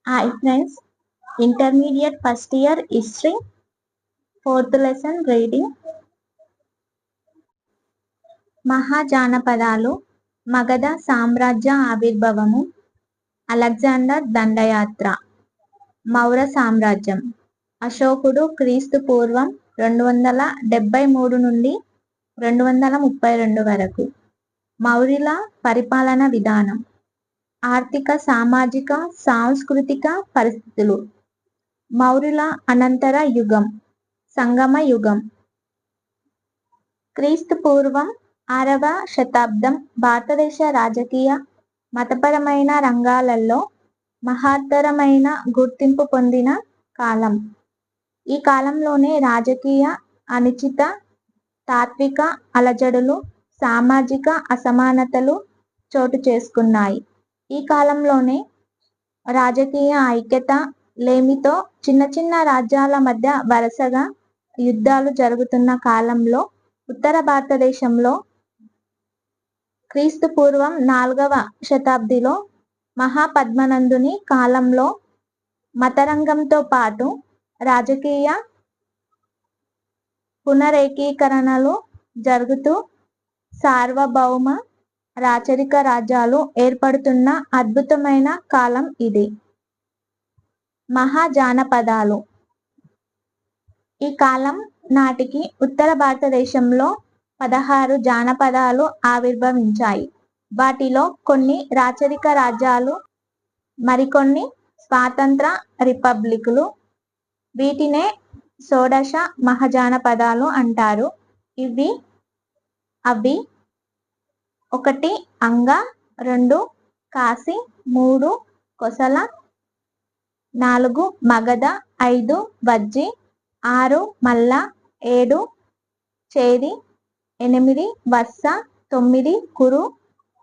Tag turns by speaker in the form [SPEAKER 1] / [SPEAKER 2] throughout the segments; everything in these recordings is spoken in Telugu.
[SPEAKER 1] Hi friends, intermediate first year history, fourth lesson reading. మహాజానపదాలు, Magadha సామ్రాజ్య ఆవిర్భావము, అలెగ్జాండర్ దండయాత్ర, మౌర్య సామ్రాజ్యం, అశోకుడు క్రీస్తు పూర్వం 273 నుండి 232 వరకు, మౌర్యుల పరిపాలన విధానం, ఆర్థిక సామాజిక సాంస్కృతిక పరిస్థితులు, మౌర్యుల అనంతర యుగం, సంగమ యుగం. క్రీస్తు పూర్వం 6వ శతాబ్దం భారతదేశ రాజకీయ మతపరమైన రంగాలలో మహత్తరమైన గుర్తింపు పొందిన కాలం. ఈ కాలంలోనే రాజకీయ అనిశ్చిత, తాత్విక అలజడులు, సామాజిక అసమానతలు చోటు చేసుకున్నాయి. ఈ కాలంలోనే రాజకీయ ఐక్యత లేమితో చిన్న చిన్న రాజ్యాల మధ్య వరుసగా యుద్ధాలు జరుగుతున్న కాలంలో ఉత్తర భారతదేశంలో క్రీస్తు పూర్వం 4వ శతాబ్దిలో మహాపద్మనందుని కాలంలో మతరంగంతో పాటు రాజకీయ పునరేకీకరణలు జరుగుతూ సార్వభౌమ రాచరిక రాజ్యాలు ఏర్పడుతున్న అద్భుతమైన కాలం ఇది. మహాజానపదాలు. ఈ కాలం నాటికి ఉత్తర భారతదేశంలో 16 జానపదాలు ఆవిర్భవించాయి. వాటిలో కొన్ని రాచరిక రాజ్యాలు, మరికొన్ని స్వాతంత్ర రిపబ్లికులు. వీటినే షోడశ మహాజానపదాలు అంటారు. అవి 1 అంగ, 2 కాశీ, 3 కోసల, 4 మగధ, 5 వజ్జి, 6 మల్ల, 7 చేది, 8 వత్స, 9 కురు,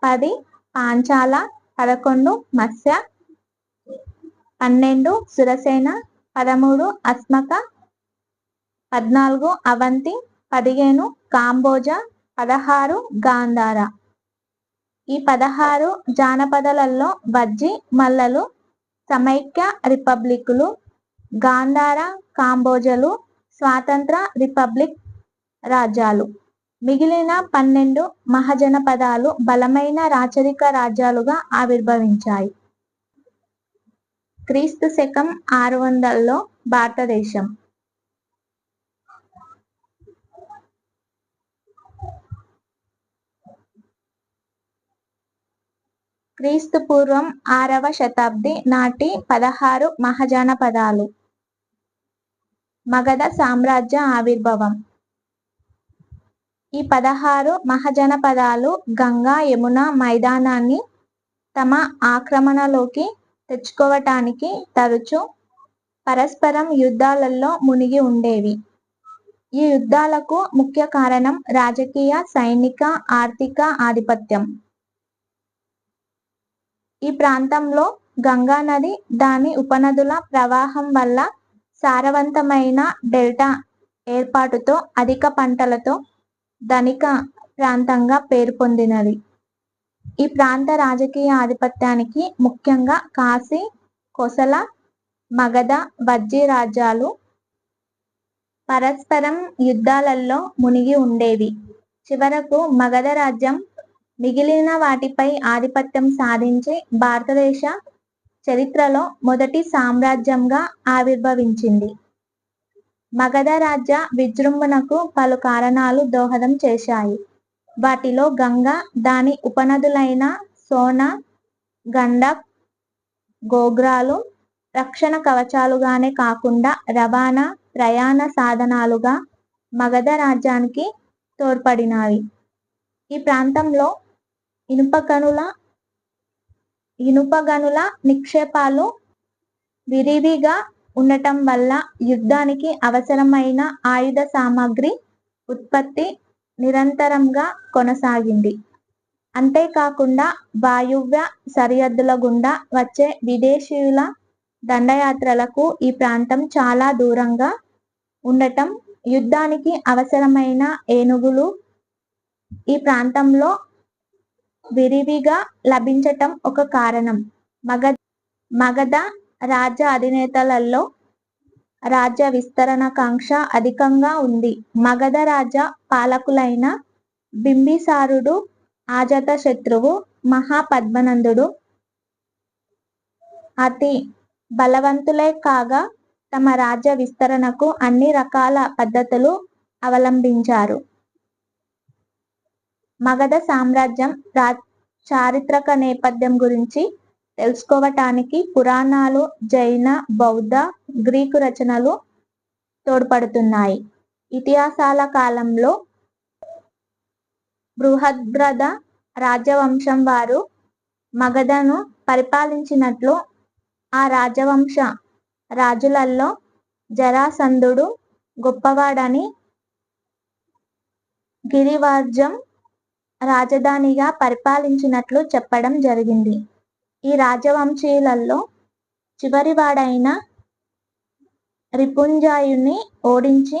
[SPEAKER 1] 10 పాంచాల, 11 మత్స్య, 12 సురసేన, 13 అస్మక, 14 అవంతి, 15 కాంబోజ, 16 గాంధార. ఈ 16 జానపదాలలో వజ్జి, మల్లలు సమైక్య రిపబ్లికులు, గాంధార, కాంబోజలు స్వాతంత్ర రిపబ్లిక్ రాజ్యాలు. మిగిలిన 12 మహాజనపదాలు బలమైన రాచరిక రాజ్యాలుగా ఆవిర్భవించాయి. క్రీస్తు శకం 600లో భారతదేశం. క్రీస్తు పూర్వం 6వ శతాబ్ది నాటి 16 మహాజనపదాలు. మగధ సామ్రాజ్య ఆవిర్భావం. ఈ 16 మహాజనపదాలు గంగా యమున మైదానాన్ని తమ ఆక్రమణలోకి తెచ్చుకోవటానికి తరచూ పరస్పరం యుద్ధాలలో మునిగి ఉండేవి. ఈ యుద్ధాలకు ముఖ్య కారణం రాజకీయ, సైనిక, ఆర్థిక ఆధిపత్యం. ఈ ప్రాంతంలో గంగా నది, దాని ఉపనదుల ప్రవాహం వల్ల సారవంతమైన డెల్టా ఏర్పాటుతో అధిక పంటలతో ధనిక ప్రాంతంగా పేరు పొందినది. ఈ ప్రాంత రాజకీయ ఆధిపత్యానికి ముఖ్యంగా కాశీ, కోసల, మగధ, వజ్జి రాజ్యాలు పరస్పరం యుద్ధాలలో మునిగి ఉండేవి. చివరకు మగధ రాజ్యం మిగిలిన వాటిపై ఆధిపత్యం సాధించి భారతదేశ చరిత్రలో మొదటి సామ్రాజ్యంగా ఆవిర్భవించింది. మగధ రాజ్య విజృంభణకు పలు కారణాలు దోహదం చేశాయి. వాటిలో గంగా, దాని ఉపనదులైన సోన, గండక్, గోగ్రాలు రక్షణ కవచాలుగానే కాకుండా రవాణా, ప్రయాణ సాధనాలుగా మగధ రాజ్యానికి తోడ్పడినవి. ఈ ప్రాంతంలో ఇనుప గనుల నిక్షేపాలు విరివిగా ఉండటం వల్ల యుద్ధానికి అవసరమైన ఆయుధ సామాగ్రి ఉత్పత్తి నిరంతరంగా కొనసాగింది. అంతేకాకుండా వాయువ్య సరిహద్దుల గుండా వచ్చే విదేశీయుల దండయాత్రలకు ఈ ప్రాంతం చాలా దూరంగా ఉండటం, యుద్ధానికి అవసరమైన ఏనుగులు ఈ ప్రాంతంలో విరివిగా లభించటం ఒక కారణం. మగధ రాజ్య అధినేతలలో రాజ్య విస్తరణాకాంక్ష అధికంగా ఉంది. మగధ రాజ్య పాలకులైన బింబిసారుడు, అజాతశత్రువు, మహాపద్మనందుడు అతి బలవంతులే కాగా తమ రాజ్య విస్తరణకు అన్ని రకాల పద్ధతులు అవలంబించారు. మగధ సామ్రాజ్యం చారిత్రక నేపథ్యం గురించి తెలుసుకోవటానికి పురాణాలు, జైన, బౌద్ధ, గ్రీకు రచనలు తోడ్పడుతున్నాయి. ఇతిహాసాల కాలంలో బృహద్రథ రాజవంశం వారు మగధను పరిపాలించినట్లు ఆ రాజవంశ రాజులలో జరాసంధుడు గొప్పవాడని, గిరివర్జం రాజధానిగా పరిపాలించినట్లు చెప్పడం జరిగింది. ఈ రాజవంశీయులలో చివరివాడైన రిపుంజయుని ఓడించి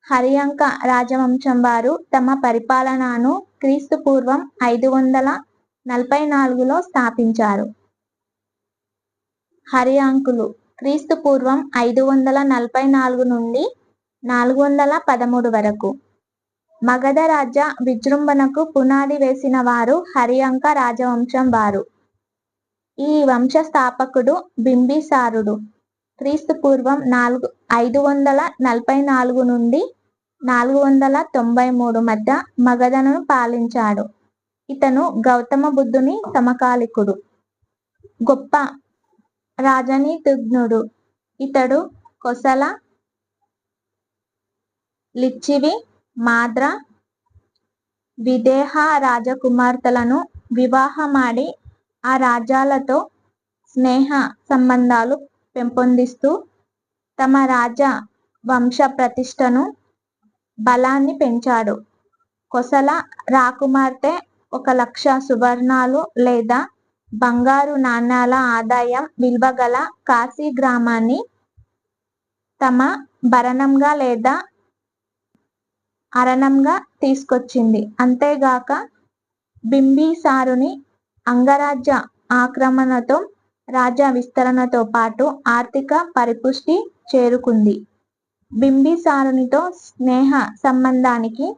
[SPEAKER 1] హరియంక రాజవంశం వారు తమ పరిపాలనను క్రీస్తుపూర్వం 544లో స్థాపించారు. హరియాంకులు క్రీస్తుపూర్వం 544 నుండి 413 వరకు మగధ రాజ్య విజృంభణకు పునాది వేసిన వారు హరియంక రాజవంశం వారు. ఈ వంశ స్థాపకుడు బింబిసారుడు క్రీస్తుపూర్వం 544 నుండి 493 మధ్య మగధను పాలించాడు. ఇతను గౌతమ బుద్ధుని సమకాలికుడు, గొప్ప రాజనీతిజ్ఞుడు. ఇతడు కోసల, లిచ్చివి, మాద్ర, విదేహ రాజకుమార్తెలను వివాహమాడి ఆ రాజ్యాలతో స్నేహ సంబంధాలు పెంపొందిస్తూ తమ రాజ వంశ ప్రతిష్టను, బలాన్ని పెంచాడు. కోసల రాకుమార్తె 1,00,000 సువర్ణాలు లేదా బంగారు నాణ్యాల ఆదాయం విలువగల కాశీ గ్రామాన్ని తమ భరణంగా లేదా అరణంగా తీసుకొచ్చింది. అంతేగాక బింబిసారుని అంగరాజ్య ఆక్రమణతో రాజ్య విస్తరణతో పాటు ఆర్థిక పరిపుష్టి చేరుకుంది. బింబిసారునితో స్నేహ సంబంధానికి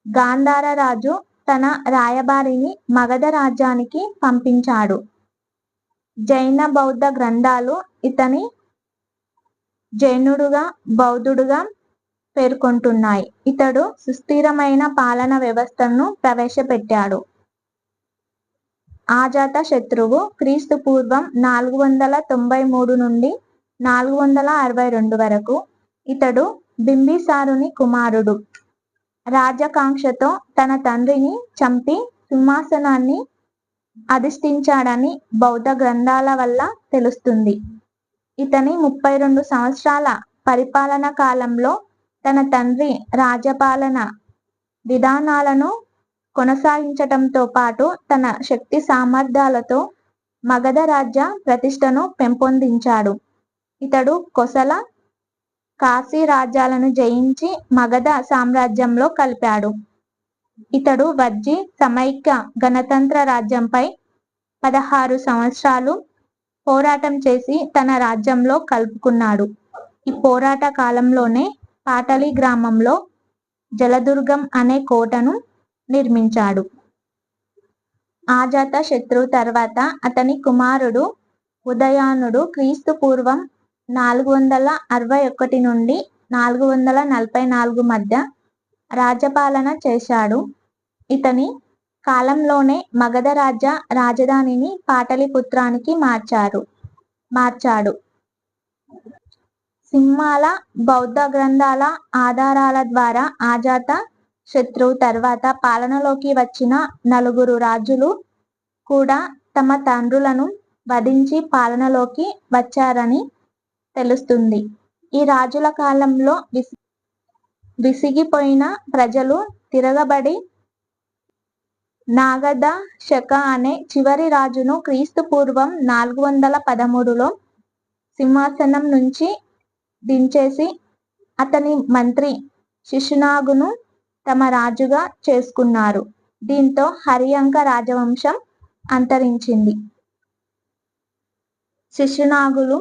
[SPEAKER 1] గాంధార రాజు తన రాయబారిని మగధ రాజ్యానికి పంపించాడు. జైన, బౌద్ధ గ్రంథాలు ఇతని జైనుడుగా, బౌద్ధుడుగా పేర్కొంటున్నాయి. ఇతడు సుస్థిరమైన పాలన వ్యవస్థను ప్రవేశపెట్టాడు. అజాతశత్రువు క్రీస్తుపూర్వం 493 నుండి 462 వరకు ఇతడు బింబిసారుని కుమారుడు. రాజ్యాకాంక్షతో తన తండ్రిని చంపి సింహాసనాన్ని అధిష్ఠించాడని బౌద్ధ గ్రంథాల వల్ల తెలుస్తుంది. ఇతని 32 సంవత్సరాల పరిపాలన కాలంలో తన తండ్రి రాజ్యపాలన విధానాలను కొనసాగించటంతో పాటు తన శక్తి సామర్థ్యాలతో మగధ రాజ్య ప్రతిష్టను పెంపొందించాడు. ఇతడు కోసల, కాశీ రాజ్యాలను జయించి మగధ సామ్రాజ్యంలో కలిపాడు. ఇతడు వజ్జి సమైక్య గణతంత్ర రాజ్యంపై 16 సంవత్సరాలు పోరాటం చేసి తన రాజ్యంలో కలుపుకున్నాడు. ఈ పోరాట కాలంలోనే పాటలి గ్రామంలో జలదుర్గం అనే కోటను నిర్మించాడు. అజాతశత్రువు తర్వాత అతని కుమారుడు ఉదయనుడు క్రీస్తుపూర్వం 461 నుండి 444 మధ్య రాజ్యపాలన చేశాడు. ఇతని కాలంలోనే మగధ రాజ్య రాజధానిని పాటలిపుత్రానికి మార్చాడు. సింహాల బౌద్ధ గ్రంథాల ఆధారాల ద్వారా అజాత శత్రువు తర్వాత పాలనలోకి వచ్చిన 4 రాజులు కూడా తమ తండ్రులను వధించి పాలనలోకి వచ్చారని తెలుస్తుంది. ఈ రాజుల కాలంలో విసిగిపోయిన ప్రజలు తిరగబడి నాగద శక అనే చివరి రాజును క్రీస్తుపూర్వం 413లో సింహాసనం నుంచి దించేసి అతని మంత్రి శిశునాగును తమ రాజుగా చేసుకున్నారు. దీంతో హరియంక రాజవంశం అంతరించింది. శిశునాగులు.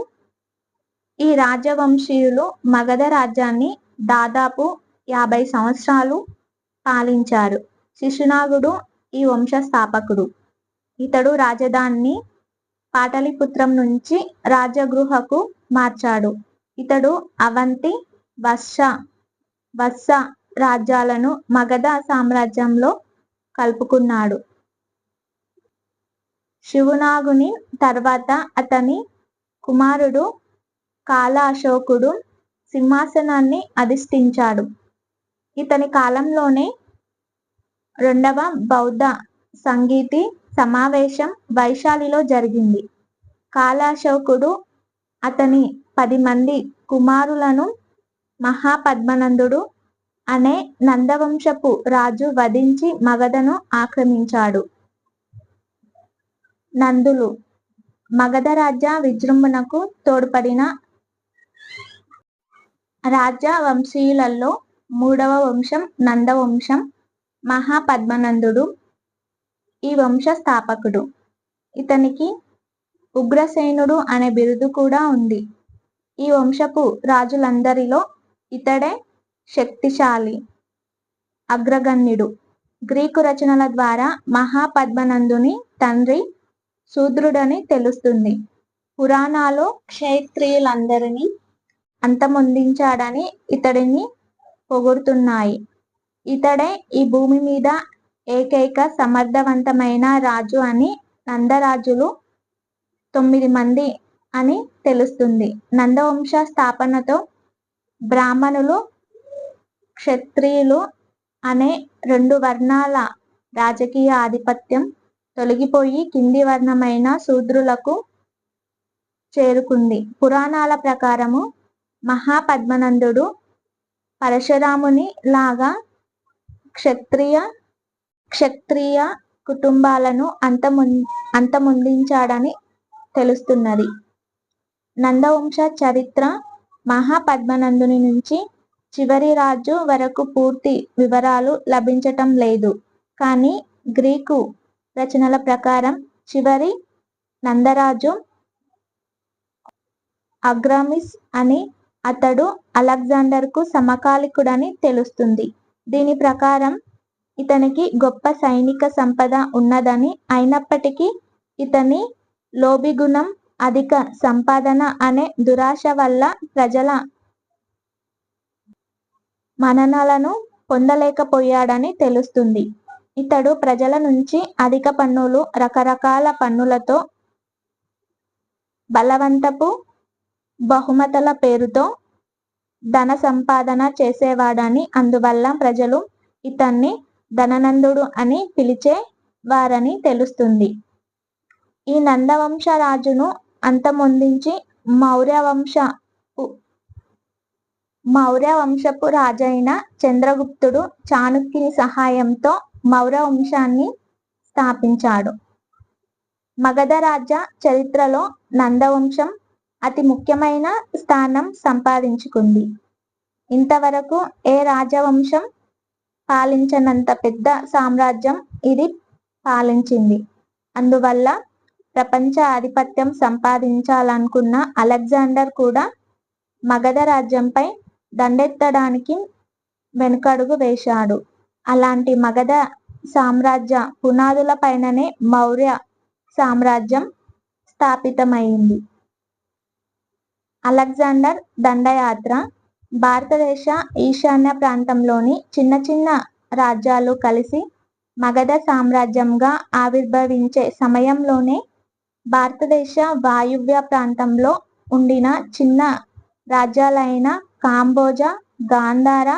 [SPEAKER 1] ఈ రాజవంశీయులు మగధ రాజ్యాన్ని దాదాపు 50 సంవత్సరాలు పాలించారు. శిశునాగుడు ఈ వంశ స్థాపకుడు. ఇతడు రాజధానిని పాటలీపుత్రం నుంచి రాజగృహకు మార్చాడు. ఇతడు అవంతి, వత్స రాజ్యాలను మగధ సామ్రాజ్యంలో కలుపుకున్నాడు. శివునాగుని తర్వాత అతని కుమారుడు కాల అశోకుడు సింహాసనాన్ని అధిష్ఠించాడు. ఇతని కాలంలోనే రెండవ బౌద్ధ సంగీతి సమావేశం వైశాలిలో జరిగింది. కాల అశోకుడు అతని 10 మంది కుమారులను మహాపద్మనందుడు అనే నందవంశపు రాజు వధించి మగధను ఆక్రమించాడు. నందులు మగధ రాజ్య విజృంభణకు తోడ్పడిన రాజవంశీయులలో 3వ వంశం నందవంశం. మహాపద్మనందుడు ఈ వంశ స్థాపకుడు. ఇతనికి ఉగ్రసేనుడు అనే బిరుదు కూడా ఉంది. ఈ వంశపు రాజులందరిలో ఇతడే శక్తిశాలి, అగ్రగణ్యుడు. గ్రీకు రచనల ద్వారా మహాపద్మనందుని తండ్రి శూద్రుడని తెలుస్తుంది. పురాణాలు క్షత్రియులందరినీ అంతమొందించాడని ఇతడిని పొగుడుతున్నాయి. ఇతడే ఈ భూమి మీద ఏకైక సమర్థవంతమైన రాజు అని, నందరాజులు 9 మంది అని తెలుస్తుంది. నందవంశ స్థాపనతో బ్రాహ్మణులు, క్షత్రియులు అనే 2 వర్ణాల రాజకీయ ఆధిపత్యం తొలగిపోయి కింది వర్ణమైన శూద్రులకు చేరుకుంది. పురాణాల ప్రకారము మహాపద్మనందుడు పరశురాముని లాగా క్షత్రియ కుటుంబాలను అంతమొందించాడని తెలుస్తున్నది. నందవంశ చరిత్ర మహాపద్మనందుని నుంచి చివరి రాజు వరకు పూర్తి వివరాలు లభించటం లేదు. కానీ గ్రీకు రచనల ప్రకారం చివరి నందరాజు అగ్రమిస్ అని, అతడు అలెగ్జాండర్కు సమకాలికుడని తెలుస్తుంది. దీని ప్రకారం ఇతనికి గొప్ప సైనిక సంపద ఉన్నదని, అయినప్పటికీ ఇతని లోభిగుణం, అధిక సంపాదన అనే దురాశ వల్ల ప్రజల మన్ననలను పొందలేకపోయాడని తెలుస్తుంది. ఇతడు ప్రజల నుంచి అధిక పన్నులు, రకరకాల పన్నులతో బలవంతపు బహుమతుల పేరుతో ధన సంపాదన చేసేవాడని, అందువల్ల ప్రజలు ఇతన్ని ధననందుడు అని పిలిచే వారని తెలుస్తుంది. ఈ నందవంశ రాజును అంతమొందించి మౌర్య వంశపు రాజైన చంద్రగుప్తుడు చాణక్యుని సహాయంతో మౌర్య వంశాన్ని స్థాపించాడు. మగధ రాజ్య చరిత్రలో నందవంశం అతి ముఖ్యమైన స్థానం సంపాదించుకుంది. ఇంతవరకు ఏ రాజవంశం పాలించనంత పెద్ద సామ్రాజ్యం ఇది పాలించింది. అందువల్ల ప్రపంచ ఆధిపత్యం సంపాదించాలనుకున్న అలెగ్జాండర్ కూడా మగధ రాజ్యంపై దండెత్తడానికి వెనుకడుగు వేశాడు. అలాంటి మగధ సామ్రాజ్య పునాదుల పైననే మౌర్య సామ్రాజ్యం స్థాపితమైంది. అలెగ్జాండర్ దండయాత్ర భారతదేశ ఈశాన్య ప్రాంతంలోని చిన్న చిన్న రాజ్యాలు కలిసి మగధ సామ్రాజ్యంగా ఆవిర్భవించే సమయంలోనే భారతదేశ వాయువ్య ప్రాంతంలో ఉండిన చిన్న రాజ్యాలైన కాంబోజ, గాంధార,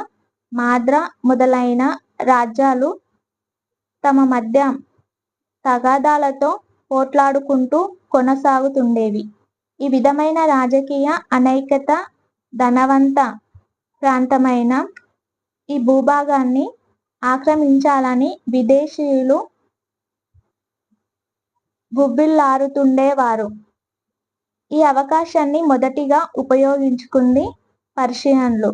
[SPEAKER 1] మాద్ర మొదలైన రాజ్యాలు తమ మధ్య తగాదాలతో పోట్లాడుకుంటూ కొనసాగుతుండేవి. ఈ విధమైన రాజకీయ అనైక్యత ధనవంత ప్రాంతమైన ఈ భూభాగాన్ని ఆక్రమించాలని విదేశీయులు గుబ్బిళ్లారుతుండేవారు. ఈ అవకాశాన్ని మొదటిగా ఉపయోగించుకుంది పర్షియన్లు.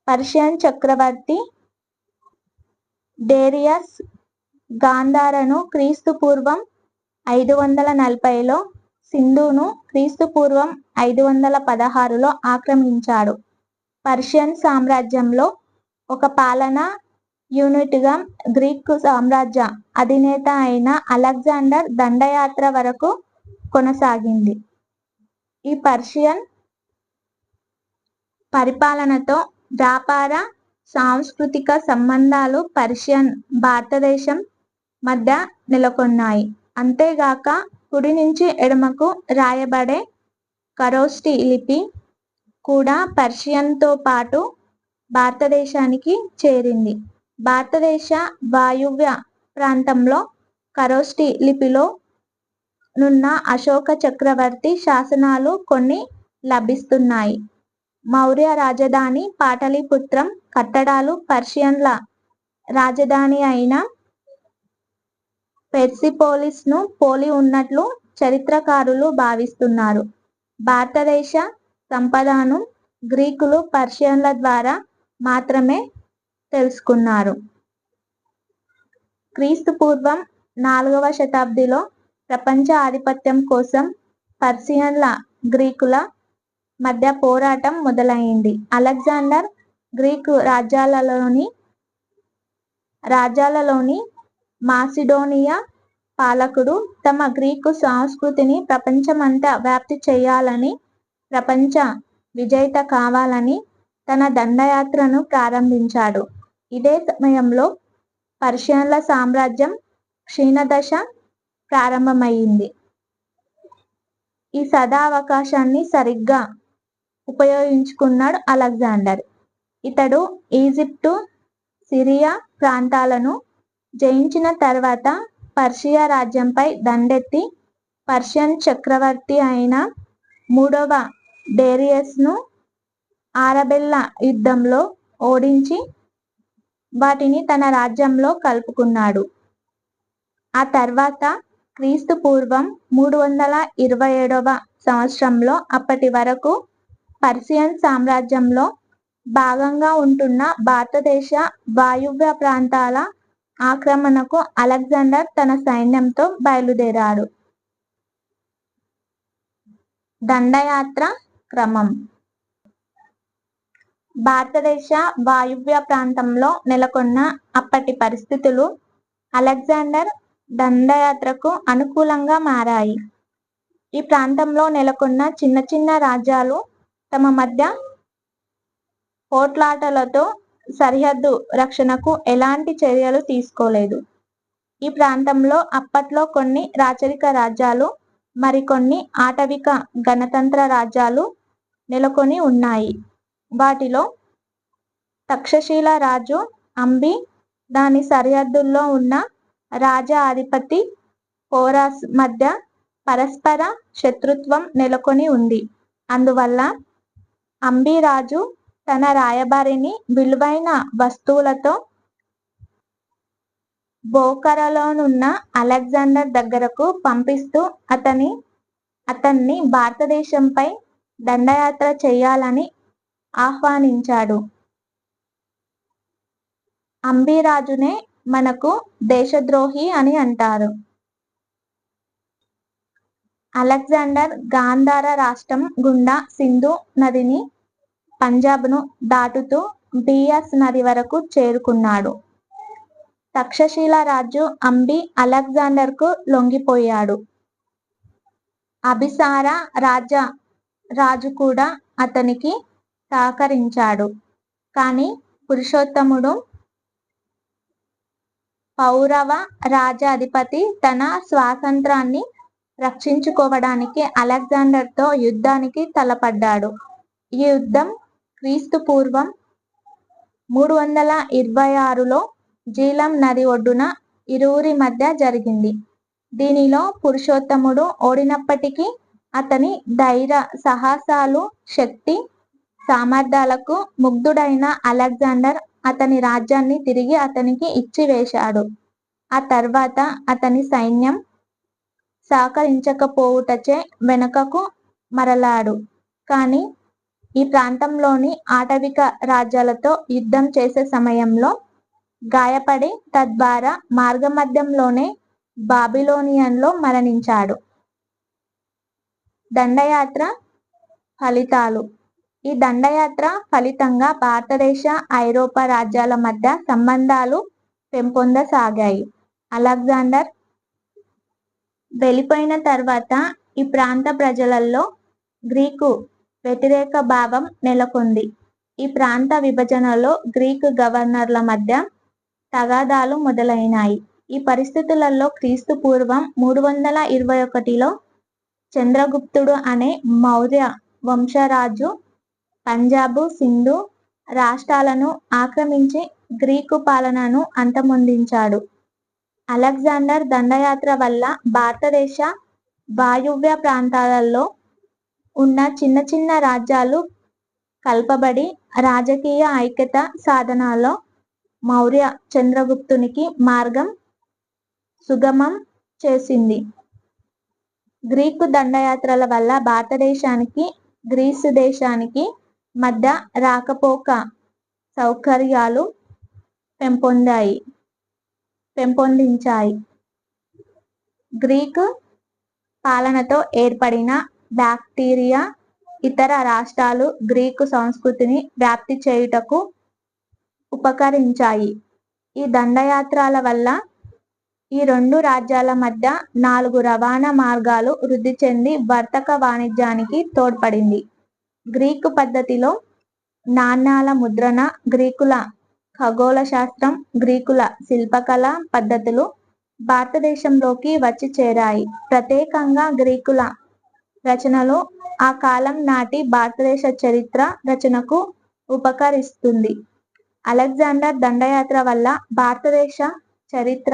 [SPEAKER 1] పర్షియన్ చక్రవర్తి డేరియస్ గాంధారను క్రీస్తు పూర్వం 540లో సింధును క్రీస్తుపూర్వం 516లో ఆక్రమించాడు. పర్షియన్ సామ్రాజ్యంలో ఒక పాలనా యూనిట్గా గ్రీకు సామ్రాజ్య అధినేత అయిన అలెగ్జాండర్ దండయాత్ర వరకు కొనసాగింది. ఈ పర్షియన్ పరిపాలనతో వ్యాపార, సాంస్కృతిక సంబంధాలు పర్షియన్ భారతదేశం మధ్య నెలకొన్నాయి. అంతేగాక కుడి నుంచి ఎడమకు రాయబడే ఖరోష్ఠీ లిపి కూడా పర్షియన్తో పాటు భారతదేశానికి చేరింది. భారతదేశ వాయువ్య ప్రాంతంలో ఖరోష్ఠీ లిపిలో నున్న అశోక చక్రవర్తి శాసనాలు కొన్ని లభిస్తున్నాయి. మౌర్య రాజధాని పాటలీపుత్రం కట్టడాలు పర్షియన్ల రాజధాని అయిన పెర్సిపోలిస్ను పోలి ఉన్నట్లు చరిత్రకారులు భావిస్తున్నారు. భారతదేశ సంపదను గ్రీకులు పర్షియన్ల ద్వారా మాత్రమే తెలుసుకున్నారు. క్రీస్తుపూర్వం 4వ శతాబ్దిలో ప్రపంచ ఆధిపత్యం కోసం పర్షియన్ల, గ్రీకుల మధ్య పోరాటం మొదలైంది. అలెగ్జాండర్ గ్రీకు రాజ్యాలలోని మాసిడోనియా పాలకుడు తమ గ్రీకు సంస్కృతిని ప్రపంచమంతా వ్యాప్తి చేయాలని, ప్రపంచ విజేత కావాలని తన దండయాత్రను ప్రారంభించాడు. ఇదే సమయంలో పర్షియన్ల సామ్రాజ్యం క్షీణదశ ప్రారంభమైంది. ఈ సదావకాశాన్ని సరిగ్గా ఉపయోగించుకున్నాడు అలెగ్జాండర్. ఇతడు ఈజిప్టు, సిరియా ప్రాంతాలను జయించిన తర్వాత పర్షియా రాజ్యంపై దండెత్తి పర్షియన్ చక్రవర్తి అయిన 3వ డేరియస్ను ఆరబెల్ల యుద్ధంలో ఓడించి వాటిని తన రాజ్యంలో కలుపుకున్నాడు. ఆ తర్వాత క్రీస్తుపూర్వం 327వ సంవత్సరంలో అప్పటి వరకు పర్షియన్ సామ్రాజ్యంలో భాగంగా ఉంటున్న భారతదేశ వాయువ్య ప్రాంతాల ఆక్రమణకు అలెగ్జాండర్ తన సైన్యంతో బయలుదేరాడు. దండయాత్ర క్రమం. భారతదేశ వాయువ్య ప్రాంతంలో నెలకొన్న అప్పటి పరిస్థితులు అలెగ్జాండర్ దండయాత్రకు అనుకూలంగా మారాయి. ఈ ప్రాంతంలో నెలకొన్న చిన్న చిన్న రాజ్యాలు తమ మధ్య పోట్లాటలతో సరిహద్దు రక్షణకు ఎలాంటి చర్యలు తీసుకోలేదు. ఈ ప్రాంతంలో అప్పట్లో కొన్ని రాచరిక రాజ్యాలు, మరికొన్ని ఆటవిక గణతంత్ర రాజ్యాలు నెలకొని ఉన్నాయి. వాటిలో తక్షశిల రాజు అంబి, దాని సరిహద్దుల్లో ఉన్న రాజా అధిపతి పోరస్ మధ్య పరస్పర శత్రుత్వం నెలకొని ఉంది. అందువల్ల అంబి రాజు తన రాయబారిని విలువైన వస్తువులతో బోఖరాలోనున్న అలెగ్జాండర్ దగ్గరకు పంపిస్తూ అతన్ని భారతదేశంపై దండయాత్ర చేయాలని ఆహ్వానించాడు. అంబి రాజునే మనకు దేశద్రోహి అని అంటారు. అలెగ్జాండర్ గాంధార రాష్ట్రం గుండా సింధు నదిని, పంజాబ్ను దాటుతూ బియాస్ నది వరకు చేరుకున్నాడు. తక్షశిల రాజు అంబి అలెగ్జాండర్కు లొంగిపోయాడు. అభిసార రాజు కూడా అతనికి సహకరించాడు. కానీ పురుషోత్తముడు పౌరవ రాజ్యాధిపతి తన స్వాతంత్రాన్ని రక్షించుకోవడానికి అలెగ్జాండర్తో యుద్ధానికి తలపడ్డాడు. ఈ యుద్ధం క్రీస్తుపూర్వం 326లో జీలం నది ఒడ్డున ఇరువురి మధ్య జరిగింది. దీనిలో పురుషోత్తముడు ఓడినప్పటికీ అతని ధైర్య సాహసాలు, శక్తి సామర్థ్యాలకు ముగ్ధుడైన అలెగ్జాండర్ అతని రాజ్యాన్ని తిరిగి అతనికి ఇచ్చివేశాడు. ఆ తర్వాత అతని సైన్యం సహకరించకపోవుటచే వెనుకకు మరలాడు. కానీ ఈ ప్రాంతంలోని ఆటవిక రాజ్యాలతో యుద్ధం చేసే సమయంలో గాయపడి తద్వారా మార్గమధ్యంలోనే బాబిలోనియన్లో మరణించాడు. దండయాత్ర ఫలితాలు. ఈ దండయాత్ర ఫలితంగా భారతదేశ, ఐరోపా రాజ్యాల మధ్య సంబంధాలు పెంపొందసాగాయి. అలెగ్జాండర్ వెళ్ళిపోయిన తర్వాత ఈ ప్రాంత ప్రజలలో గ్రీకు వ్యతిరేక భావం నెలకొంది. ఈ ప్రాంత విభజనలో గ్రీకు గవర్నర్ల మధ్య తగాదాలు మొదలైనాయి. ఈ పరిస్థితులలో క్రీస్తు పూర్వం 321లో చంద్రగుప్తుడు అనే మౌర్య వంశరాజు పంజాబు, సింధు రాష్ట్రాలను ఆక్రమించి గ్రీకు పాలనను అంతమొందించాడు. అలెగ్జాండర్ దండయాత్ర వల్ల భారతదేశ వాయువ్య ప్రాంతాలలో ఉన్న చిన్న చిన్న రాజ్యాలు కల్పబడి రాజకీయ ఐక్యత సాధనలో మౌర్య చంద్రగుప్తునికి మార్గం సుగమం చేసింది. గ్రీకు దండయాత్రల వల్ల భారతదేశానికి, గ్రీసు దేశానికి మధ్య రాకపోక సౌకర్యాలు పెంపొందించాయి. గ్రీకు పాలనతో ఏర్పడిన బ్యాక్టీరియా ఇతర రాష్ట్రాలు గ్రీకు సంస్కృతిని వ్యాప్తి చేయుటకు ఉపకరించాయి. ఈ దండయాత్రల వల్ల ఈ రెండు రాజ్యాల మధ్య 4 రవాణా మార్గాలు వృద్ధి చెంది వర్తక వాణిజ్యానికి తోడ్పడింది. గ్రీకు పద్ధతిలో నాణ్యాల ముద్రణ, గ్రీకుల ఖగోళ శాస్త్రం, గ్రీకుల శిల్పకళ పద్ధతులు భారతదేశంలోకి వచ్చి చేరాయి. ప్రత్యేకంగా గ్రీకుల రచనలు ఆ కాలం నాటి భారతదేశ చరిత్ర రచనకు ఉపకరిస్తుంది. అలెగ్జాండర్ దండయాత్ర వల్ల భారతదేశ చరిత్ర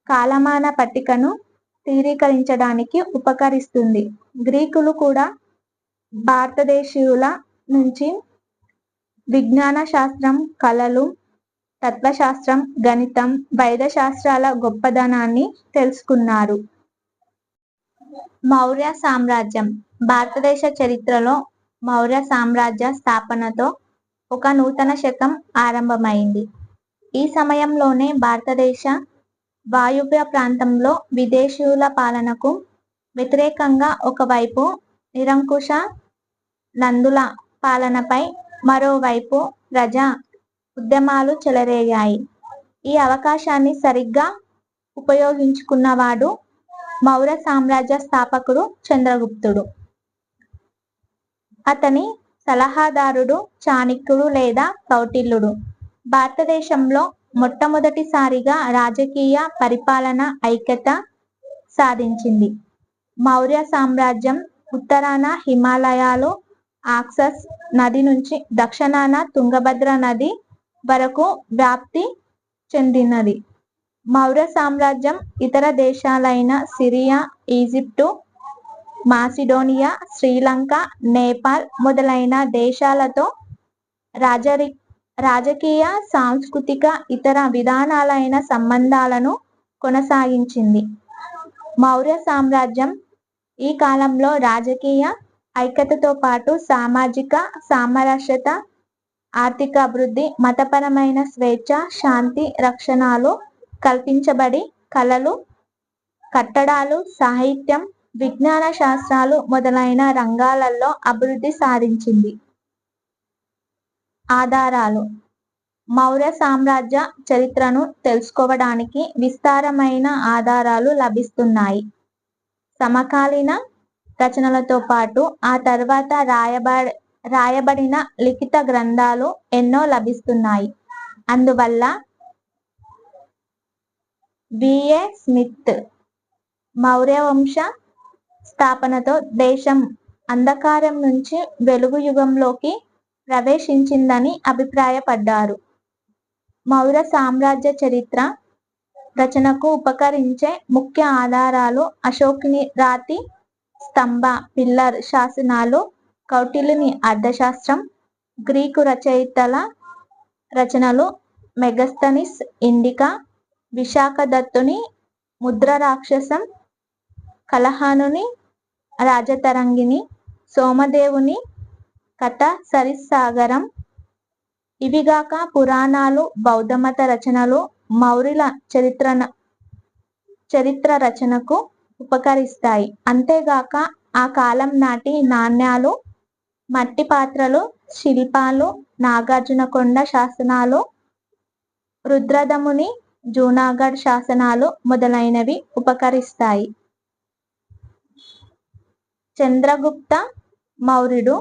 [SPEAKER 1] కాలమాన పట్టికను స్థిరీకరించడానికి ఉపకరిస్తుంది. గ్రీకులు కూడా భారతదేశీయుల నుంచి విజ్ఞాన శాస్త్రం, కళలు, తత్వశాస్త్రం, గణితం, వైద్య శాస్త్రాల గొప్పదనాన్ని తెలుసుకున్నారు. మౌర్య సామ్రాజ్యం. భారతదేశ చరిత్రలో మౌర్య సామ్రాజ్య స్థాపనతో ఒక నూతన శకం ఆరంభమైంది. ఈ సమయంలోనే భారతదేశ వాయువ్య ప్రాంతంలో విదేశీయుల పాలనకు వ్యతిరేకంగా ఒకవైపు నిరంకుశ నందుల పాలనపై మరోవైపు ప్రజా ఉద్యమాలు చెలరేగాయి. ఈ అవకాశాన్ని సరిగ్గా ఉపయోగించుకున్నవాడు మౌర్య సామ్రాజ్య స్థాపకుడు చంద్రగుప్తుడు. అతని సలహాదారుడు చాణక్యుడు లేదా కౌటిల్యుడు. భారతదేశంలో మొట్టమొదటిసారిగా రాజకీయ పరిపాలన ఐక్యత సాధించింది. మౌర్య సామ్రాజ్యం ఉత్తరాన హిమాలయాలు, ఆక్సస్ నది నుంచి దక్షిణాన తుంగభద్ర నది వరకు వ్యాప్తి చెందినది. మౌర్య సామ్రాజ్యం ఇతర దేశాలైన Syria, Egypt, Macedonia, Sri Lanka, Nepal మొదలైన దేశాలతో రాజకీయ, సాంస్కృతిక, ఇతర విధానాలైన సంబంధాలను కొనసాగించింది. మౌర్య సామ్రాజ్యం ఈ కాలంలో రాజకీయ ఐక్యతతో పాటు సామాజిక సామరస్యత, ఆర్థిక అభివృద్ధి, మతపరమైన స్వేచ్ఛ, శాంతి రక్షణలు కల్పించబడి కళలు, కట్టడాలు, సాహిత్యం, విజ్ఞాన శాస్త్రాలు మొదలైన రంగాలలో అభివృద్ధి సాధించింది. ఆధారాలు. మౌర్య సామ్రాజ్య చరిత్రను తెలుసుకోవడానికి విస్తారమైన ఆధారాలు లభిస్తున్నాయి. సమకాలీన రచనలతో పాటు ఆ తర్వాత రాయబడిన లిఖిత గ్రంథాలు ఎన్నో లభిస్తున్నాయి. అందువల్ల వి.ఏ. స్మిత్ మౌర్యవంశ స్థాపనతో దేశం అంధకారం నుంచి వెలుగు యుగంలోకి ప్రవేశించిందని అభిప్రాయపడ్డారు. మౌర్య సామ్రాజ్య చరిత్ర రచనకు ఉపకరించే ముఖ్య ఆధారాలు అశోకుని రాతి స్తంభ పిల్లర్ శాసనాలు, కౌటిల్యుని అర్థశాస్త్రం, గ్రీకు రచయితల రచనలు, మెగస్తనీస్ ఇండికా, విశాఖదత్తుని ముద్రారాక్షసం, కలహానుని రాజతరంగిణి, సోమదేవుని కథ సరిస్సాగరం. ఇవిగాక పురాణాలు, బౌద్ధమత రచనలు మౌర్యుల చరిత్ర రచనకు ఉపకరిస్తాయి. అంతేగాక ఆ కాలం నాటి నాణ్యాలు, మట్టి పాత్రలు, శిల్పాలు, నాగార్జునకొండ శాసనాలు, రుద్రదముని జూనాగఢ్ శాసనాలు మొదలైనవి ఉపకరిస్తాయి. చంద్రగుప్త మౌర్యుడు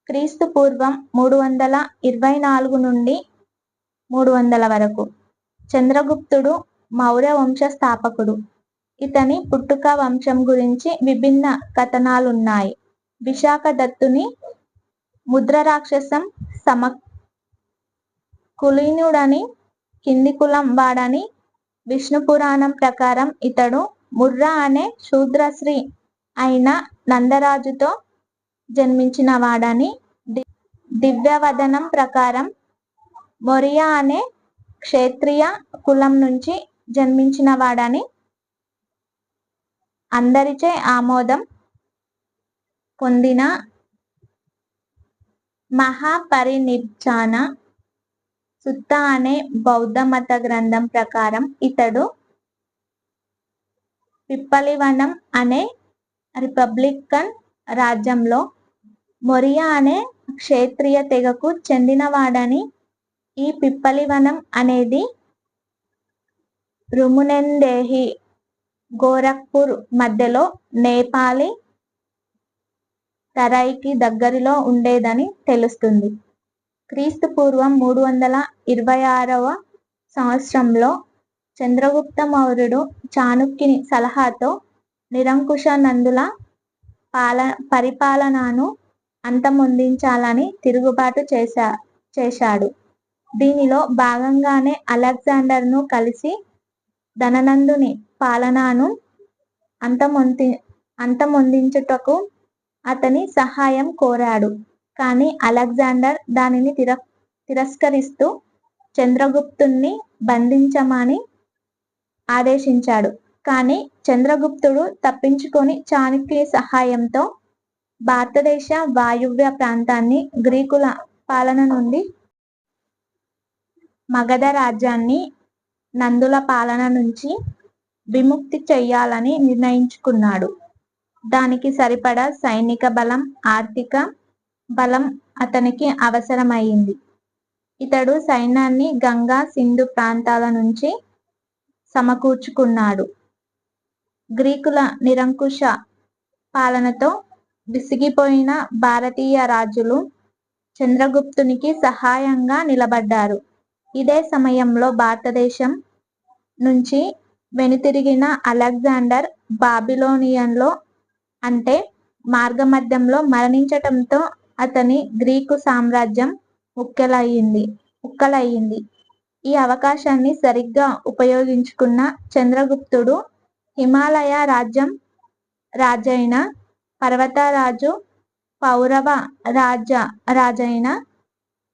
[SPEAKER 1] క్రీస్తు పూర్వం 324 నుండి 300 వరకు. చంద్రగుప్తుడు మౌర్య వంశ స్థాపకుడు. ఇతని పుట్టుక వంశం గురించి విభిన్న కథనాలున్నాయి. విశాఖ దత్తుని ముద్ర రాక్షసం కులీనుడని, కింది కులం వాడని. విష్ణు పురాణం ప్రకారం ఇతడు ముర్రా అనే శూద్రశ్రీ అయిన నందరాజుతో జన్మించిన వాడని. దివ్యవదనం ప్రకారం మొరియా అనే క్షత్రియ కులం నుంచి జన్మించిన వాడని. అందరిచే ఆమోదం పొందిన మహాపరినిర్వాణ సుత్త అనే బౌద్ధ మత గ్రంథం ప్రకారం ఇతడు పిప్పలివనం అనే రిపబ్లికన్ రాజ్యంలో మొరియా అనే క్షత్రియ తెగకు చెందినవాడని. ఈ పిప్పలివనం అనేది రుమునెందేహి, గోరఖ్పూర్ మధ్యలో నేపాలి తరైకి దగ్గరలో ఉండేదని తెలుస్తుంది. క్రీస్తు పూర్వం 326వ సంవత్సరంలో చంద్రగుప్త మౌర్యుడు చాణక్యుని సలహాతో నిరంకుశ నందుల పరిపాలనను అంతమొందించాలని తిరుగుబాటు చేశాడు. దీనిలో భాగంగానే అలెగ్జాండర్ను కలిసి ధననందుని పాలనను అంతమొందించుటకు అతని సహాయం కోరాడు. కానీ అలెగ్జాండర్ దానిని తిరస్కరిస్తూ చంద్రగుప్తుణ్ణి బంధించమని ఆదేశించాడు. కానీ చంద్రగుప్తుడు తప్పించుకొని చాణక్యుని సహాయంతో భారతదేశ వాయువ్య ప్రాంతాన్ని గ్రీకుల పాలన నుండి, మగధ రాజ్యాన్ని నందుల పాలన నుంచి విముక్తి చెయ్యాలని నిర్ణయించుకున్నాడు. దానికి సరిపడా సైనిక బలం, ఆర్థిక బలం అతనికి అవసరమయింది. ఇతడు సైన్యాన్ని గంగా, సింధు ప్రాంతాల నుంచి సమకూర్చుకున్నాడు. గ్రీకుల నిరంకుశ పాలనతో విసిగిపోయిన భారతీయ రాజులు చంద్రగుప్తునికి సహాయంగా నిలబడ్డారు. ఇదే సమయంలో భారతదేశం నుంచి వెనుతిరిగిన అలెగ్జాండర్ బాబిలోనియలో అంటే మార్గమధ్యంలో మరణించటంతో అతని గ్రీకు సామ్రాజ్యం ముక్కలయ్యింది. ఈ అవకాశాన్ని సరిగ్గా ఉపయోగించుకున్న చంద్రగుప్తుడు హిమాలయ రాజైన పర్వతరాజు, పౌరవ రాజైన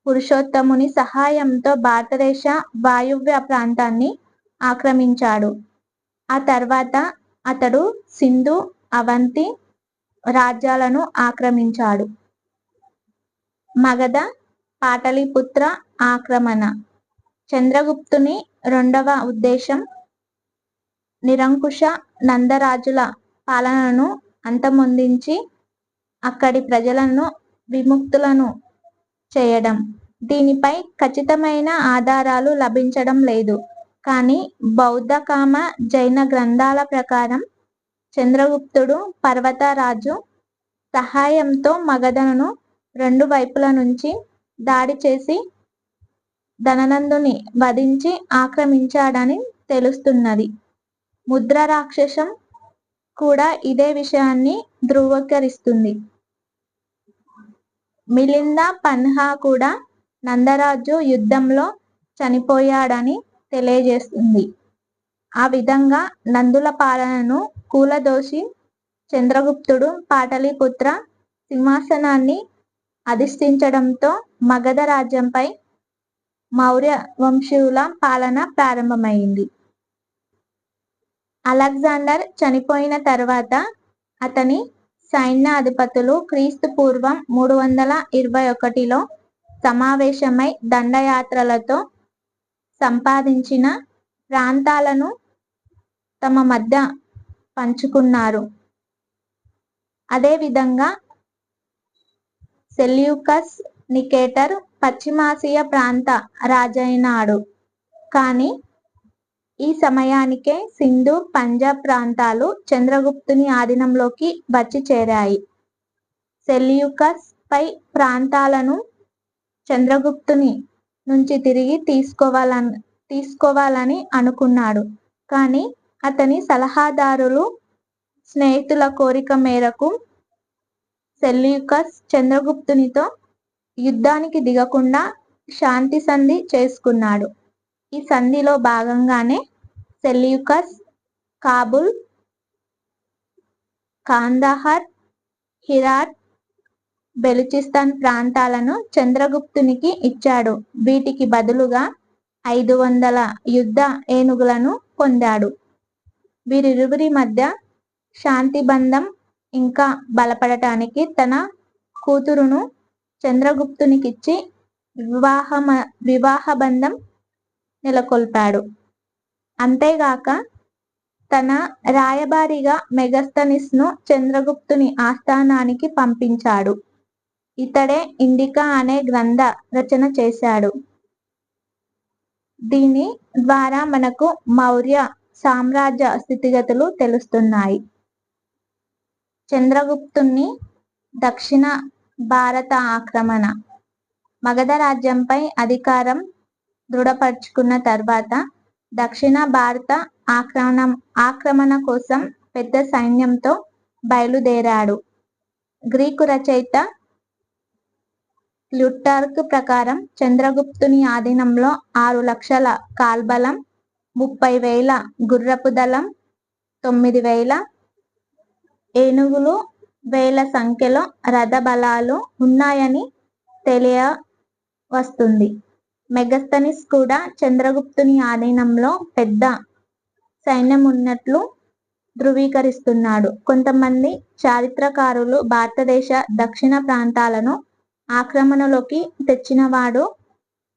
[SPEAKER 1] పురుషోత్తముని సహాయంతో భారతదేశ వాయువ్య ప్రాంతాన్ని ఆక్రమించాడు. ఆ తర్వాత అతడు సింధు, అవంతి రాజ్యాలను ఆక్రమించాడు. మగధ, పాటలీపుత్ర ఆక్రమణ. చంద్రగుప్తుని రెండవ ఉద్దేశం నిరంకుశ నందరాజుల పాలనను అంతమొందించి అక్కడి ప్రజలను విముక్తులను చేయడం. దీనిపై ఖచ్చితమైన ఆధారాలు లభించడం లేదు. కానీ బౌద్ధ, జైన గ్రంథాల ప్రకారం చంద్రగుప్తుడు పర్వతరాజు సహాయంతో మగధను రెండు వైపుల నుంచి దాడి చేసి ధననందుని వధించి ఆక్రమించాడని తెలుస్తున్నది. ముద్ర రాక్షసం కూడా ఇదే విషయాన్ని ధృవీకరిస్తుంది. మిలింద పన్హా కూడా నందరాజు యుద్ధంలో చనిపోయాడని తెలియజేస్తుంది. ఆ విధంగా నందుల పాలనను కూలదోసి చంద్రగుప్తుడు పాటలీపుత్ర సింహాసనాన్ని అధిష్ఠించడంతో మగధ రాజ్యంపై మౌర్య వంశీయుల పాలన ప్రారంభమైంది. అలెగ్జాండర్ చనిపోయిన తర్వాత అతని సైన్యాధిపతులు క్రీస్తు పూర్వం 321లో సమావేశమై దండయాత్రలతో సంపాదించిన ప్రాంతాలను తమ మధ్య పంచుకున్నారు. అదేవిధంగా సెల్యూకస్ నికేటర్ పశ్చిమాసియా ప్రాంత రాజైనాడు. కానీ ఈ సమయానికే సింధు, పంజాబ్ ప్రాంతాలు చంద్రగుప్తుని ఆధీనంలోకి వచ్చి చేరాయి. సెల్యూకస్ పై ప్రాంతాలను చంద్రగుప్తుని నుంచి తిరిగి తీసుకోవాలని అనుకున్నాడు. కానీ అతని సలహాదారులు, స్నేహితుల కోరిక మేరకు సెల్యూకస్ చంద్రగుప్తునితో యుద్ధానికి దిగకుండా శాంతి సంధి చేసుకున్నాడు. ఈ సంధిలో భాగంగానే సెల్యూకస్ కాబుల్, కాందహార్, హిరాట్, బెలుచిస్తాన్ ప్రాంతాలను చంద్రగుప్తునికి ఇచ్చాడు. వీటికి బదులుగా 500 యుద్ధ ఏనుగులను పొందాడు. వీరిరువురి మధ్య శాంతి బంధం ఇంకా బలపడటానికి తన కూతురును చంద్రగుప్తునికిచ్చి వివాహ బంధం నెలకొల్పాడు. అంతేగాక తన రాయబారిగా మెగస్తనిస్ ను చంద్రగుప్తుని ఆస్థానానికి పంపించాడు. ఇతడే ఇండికా అనే గ్రంథ రచన చేశాడు. దీని ద్వారా మనకు మౌర్య సామ్రాజ్య స్థితిగతులు తెలుస్తున్నాయి. చంద్రగుప్తుని దక్షిణ భారత ఆక్రమణ. మగధ రాజ్యంపై అధికారం దృఢపరుచుకున్న తర్వాత దక్షిణ భారత ఆక్రమణ కోసం పెద్ద సైన్యంతో బయలుదేరాడు. గ్రీకు రచయిత ప్లూటార్క్ ప్రకారం చంద్రగుప్తుని ఆధీనంలో 6 లక్షల కాల్బలం, 30,000 గుర్రపు దళం, 9,000 ఏనుగులు, వేల సంఖ్యలో రథ బలాలు ఉన్నాయని తెలియవస్తుంది. మెగస్తనిస్ కూడా చంద్రగుప్తుని ఆధీనంలో పెద్ద సైన్యం ఉన్నట్లు ధృవీకరిస్తున్నాడు. కొంతమంది చారిత్రకారులు భారతదేశ దక్షిణ ప్రాంతాలను ఆక్రమణలోకి తెచ్చినవాడు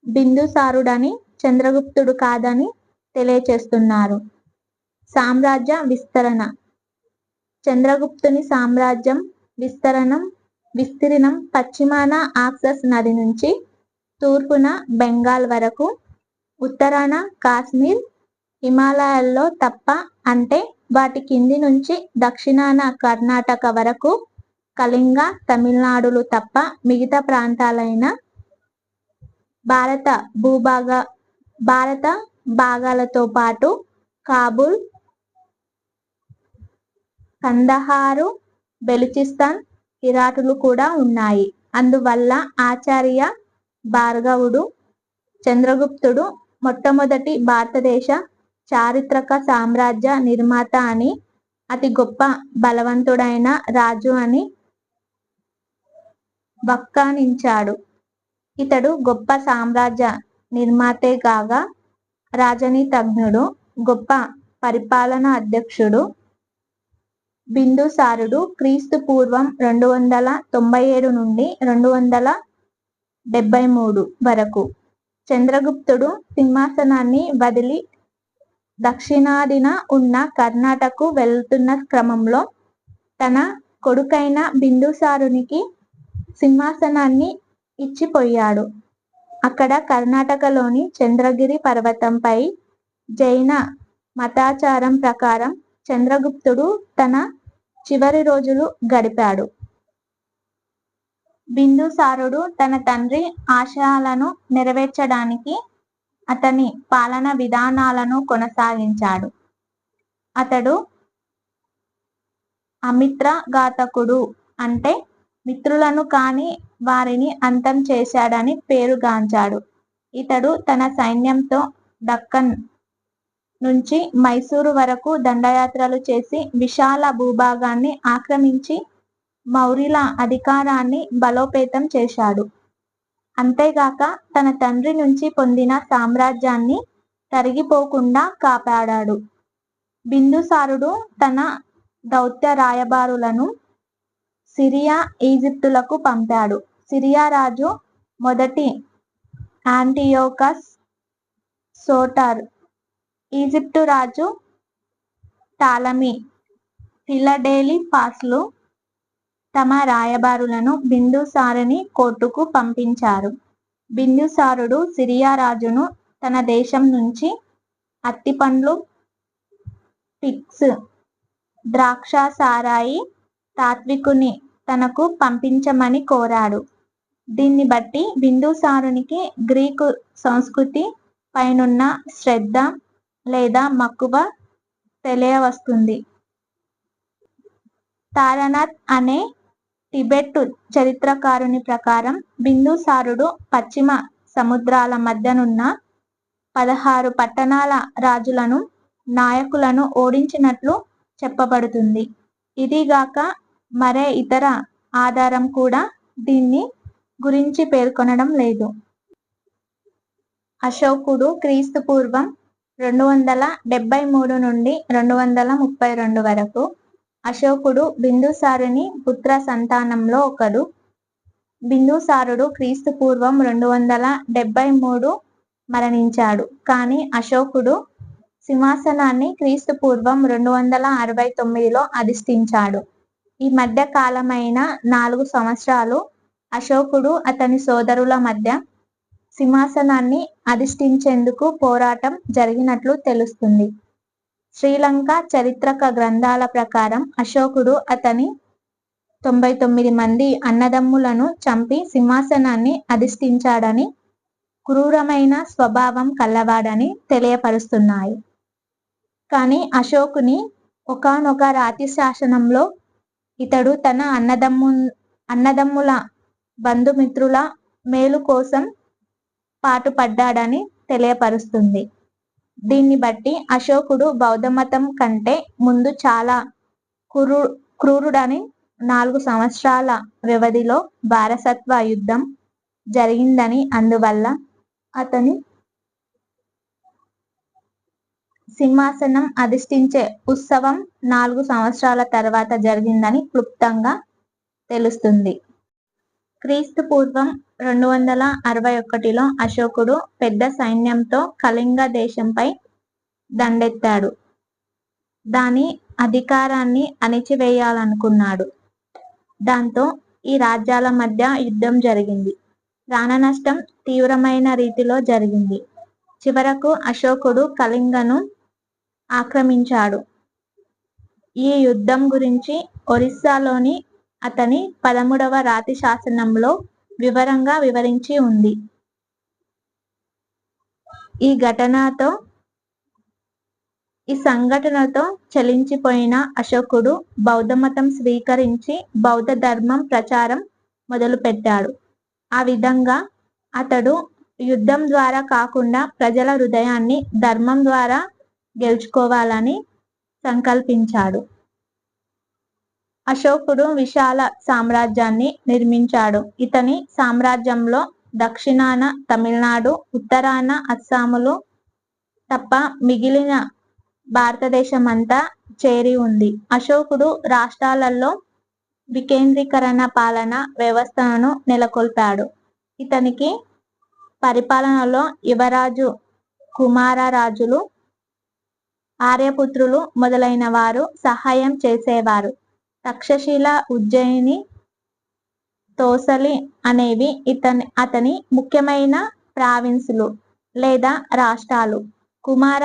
[SPEAKER 1] బిందుసారుడని, చంద్రగుప్తుడు కాదని తెలియచేస్తున్నారు. సామ్రాజ్య విస్తరణ. చంద్రగుప్తుని సామ్రాజ్యం విస్తీర్ణం పశ్చిమాన ఆక్సస్ నది నుంచి తూర్పున బెంగాల్ వరకు, ఉత్తరాన కాశ్మీర్, హిమాలయాల్లో తప్ప, అంటే వాటి కింది నుంచి దక్షిణాన కర్ణాటక వరకు, కళింగ, తమిళనాడులు తప్ప మిగతా ప్రాంతాలైన భారత భాగాలతో పాటు కాబూల్, కందహారు, బెలుచిస్తాన్, హిరాటులు కూడా ఉన్నాయి. అందువల్ల ఆచార్య భార్గవుడు చంద్రగుప్తుడు మొట్టమొదటి భారతదేశ చారిత్రక సామ్రాజ్య నిర్మాత అని, అతి గొప్ప బలవంతుడైన రాజు అని వ్యాఖ్యానించాడు. ఇతడు గొప్ప సామ్రాజ్య నిర్మాతే కాగా రాజనీతిజ్ఞుడు, గొప్ప పరిపాలనా అధ్యక్షుడు. బిందుసారుడు క్రీస్తు పూర్వం 297 నుండి 273 వరకు. చంద్రగుప్తుడు సింహాసనాన్ని వదిలి దక్షిణాదిన ఉన్న కర్ణాటకకు వెళ్తున్న క్రమంలో తన కొడుకైన బిందుసారునికి సింహాసనాన్ని ఇచ్చిపోయాడు. అక్కడ కర్ణాటకలోని చంద్రగిరి పర్వతంపై జైన మతాచారం ప్రకారం చంద్రగుప్తుడు తన చివరి రోజులు గడిపాడు. బిందుసారుడు తన తండ్రి ఆశయాలను నెరవేర్చడానికి అతని పాలనా విధానాలను కొనసాగించాడు. అతడు అమిత్రఘాతకుడు, అంటే మిత్రులను కాని వారిని అంతం చేశాడని పేరుగాంచాడు. ఇతడు తన సైన్యంతో దక్కన్ నుంచి మైసూరు వరకు దండయాత్రలు చేసి విశాల భూభాగాన్ని ఆక్రమించి మౌర్యుల అధికారాన్ని బలోపేతం చేశాడు. అంతేగాక తన తండ్రి నుంచి పొందిన సామ్రాజ్యాన్ని తరిగిపోకుండా కాపాడాడు. బిందుసారుడు తన దౌత్య రాయబారులను సిరియా, ఈజిప్టులకు పంపాడు. సిరియా రాజు మొదటి యాంటియోకస్ సోటర్, ఈజిప్టు రాజు టాలమీ ఫిలడెలిఫాస్లు తమ రాయబారులను బిందుసారుని కోర్టుకు పంపించారు. బిందుసారుడు సిరియా రాజును తన దేశం నుంచి అత్తిపండ్లు, ఫిగ్స్, ద్రాక్ష సారాయి తాత్వికుని తనకు పంపించమని కోరాడు. దీన్ని బట్టి బిందుసారునికి గ్రీకు సంస్కృతి పైనున్న శ్రద్ధ లేదా మక్కువ తెలియవస్తుంది. తారనాథ్ అనే టిబెట్ చరిత్రకారుని ప్రకారం బిందుసారుడు పశ్చిమ సముద్రాల మధ్యనున్న 16 పట్టణాల రాజులను, నాయకులను ఓడించినట్లు చెప్పబడుతుంది. ఇదిగాక మరే ఇతర ఆధారం కూడా దీన్ని గురించి పేర్కొనడం లేదు. అశోకుడు క్రీస్తుపూర్వం 273 నుండి 232 వరకు. అశోకుడు బిందుసారుని పుత్ర సంతానంలో ఒకడు. బిందుసారుడు క్రీస్తుపూర్వం 273 మరణించాడు. కానీ అశోకుడు సింహాసనాన్ని క్రీస్తుపూర్వం 269లో అధిష్ఠించాడు. ఈ మధ్య కాలమైన 4 సంవత్సరాలు అశోకుడు అతని సోదరుల మధ్య సింహాసనాన్ని అధిష్ఠించేందుకు పోరాటం జరిగినట్లు తెలుస్తుంది. శ్రీలంక చారిత్రక గ్రంథాల ప్రకారం అశోకుడు అతని 99 మంది అన్నదమ్ములను చంపి సింహాసనాన్ని అధిష్ఠించాడని, క్రూరమైన స్వభావం కలవాడని తెలియపరుస్తున్నాయి. కానీ అశోకుని ఒకానొక రాతి శాసనంలో ఇతడు తన అన్నదమ్ముల బంధుమిత్రుల మేలు కోసం పాటుపడ్డాడని తెలియపరుస్తుంది. దీన్ని బట్టి అశోకుడు బౌద్ధమతం కంటే ముందు చాలా క్రూరుడని, 4 సంవత్సరాల వ్యవధిలో వారసత్వ యుద్ధం జరిగిందని, అందువల్ల అతని సింహాసనం అధిష్ఠించే ఉత్సవం 4 సంవత్సరాల తర్వాత జరిగిందని క్లుప్తంగా తెలుస్తుంది. క్రీస్తుపూర్వం 261లో అశోకుడు పెద్ద సైన్యంతో కళింగ దేశంపై దండెత్తాడు. దాని అధికారాన్ని అణిచివేయాలనుకున్నాడు. దాంతో ఈ రాజ్యాల మధ్య యుద్ధం జరిగింది. ప్రాణనష్టం తీవ్రమైన రీతిలో జరిగింది. చివరకు అశోకుడు కళింగను ఆక్రమించాడు. ఈ యుద్ధం గురించి ఒరిస్సాలోని అతని 13వ రాతి శాసనంలో వివరంగా వివరించి ఉంది. ఈ సంఘటనతో చలించిపోయిన అశోకుడు బౌద్ధమతం స్వీకరించి బౌద్ధ ధర్మం ప్రచారం మొదలుపెట్టాడు. ఆ విధంగా అతడు యుద్ధం ద్వారా కాకుండా ప్రజల హృదయాన్ని ధర్మం ద్వారా గెలుచుకోవాలని సంకల్పించాడు. అశోకుడు విశాల సామ్రాజ్యాన్ని నిర్మించాడు. ఇతని సామ్రాజ్యంలో దక్షిణాన తమిళనాడు, ఉత్తరాన అస్సాములు తప్ప మిగిలిన భారతదేశమంతా చేరి ఉంది. అశోకుడు రాష్ట్రాలలో వికేంద్రీకరణ పాలన వ్యవస్థను నెలకొల్పాడు. ఇతనికి పరిపాలనలో యువరాజు, కుమారరాజులు, ఆర్యపుత్రులు మొదలైన వారు సహాయం చేసేవారు. తక్షశిల, ఉజ్జయిని, తోసలి అనేవి అతని ముఖ్యమైన ప్రావిన్సులు లేదా రాష్ట్రాలు. కుమార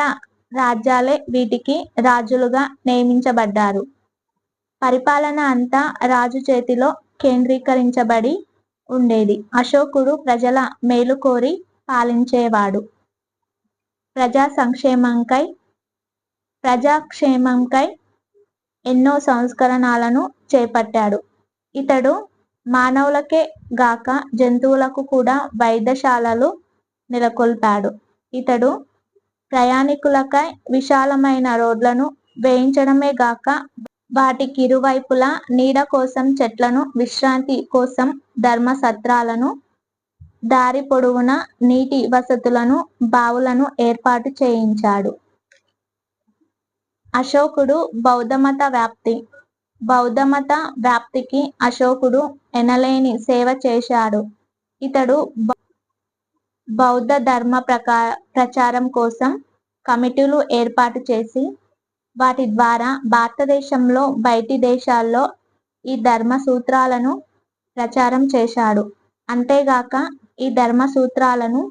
[SPEAKER 1] రాజ్యాలే వీటికి రాజులుగా నియమించబడ్డారు. పరిపాలన అంతా రాజు చేతిలో కేంద్రీకరించబడి ఉండేది. అశోకుడు ప్రజల మేలు కోరి పాలించేవాడు. ప్రజాక్షేమంకై ఎన్నో సంస్కరణలను చేపట్టాడు. ఇతడు మానవులకే గాక జంతువులకు కూడా వైద్యశాలలు నెలకొల్పాడు. ఇతడు ప్రయాణికులకై విశాలమైన రోడ్లను వేయించడమే గాక వాటికి ఇరువైపులా నీడ కోసం చెట్లను, విశ్రాంతి కోసం ధర్మసత్రాలను, దారి పొడవునా నీటి వసతులను, బావులను ఏర్పాటు చేయించాడు. అశోకుడు బౌద్ధమత వ్యాప్తికి అశోకుడు ఎనలేని సేవ చేశాడు. ఇతడు బౌద్ధ ధర్మ ప్రచారం కోసం కమిటీలు ఏర్పాటు చేసి వాటి ద్వారా భారతదేశంలో బయటి దేశాల్లో ఈ ధర్మ సూత్రాలను ప్రచారం చేశాడు. అంతేగాక ఈ ధర్మ సూత్రాలను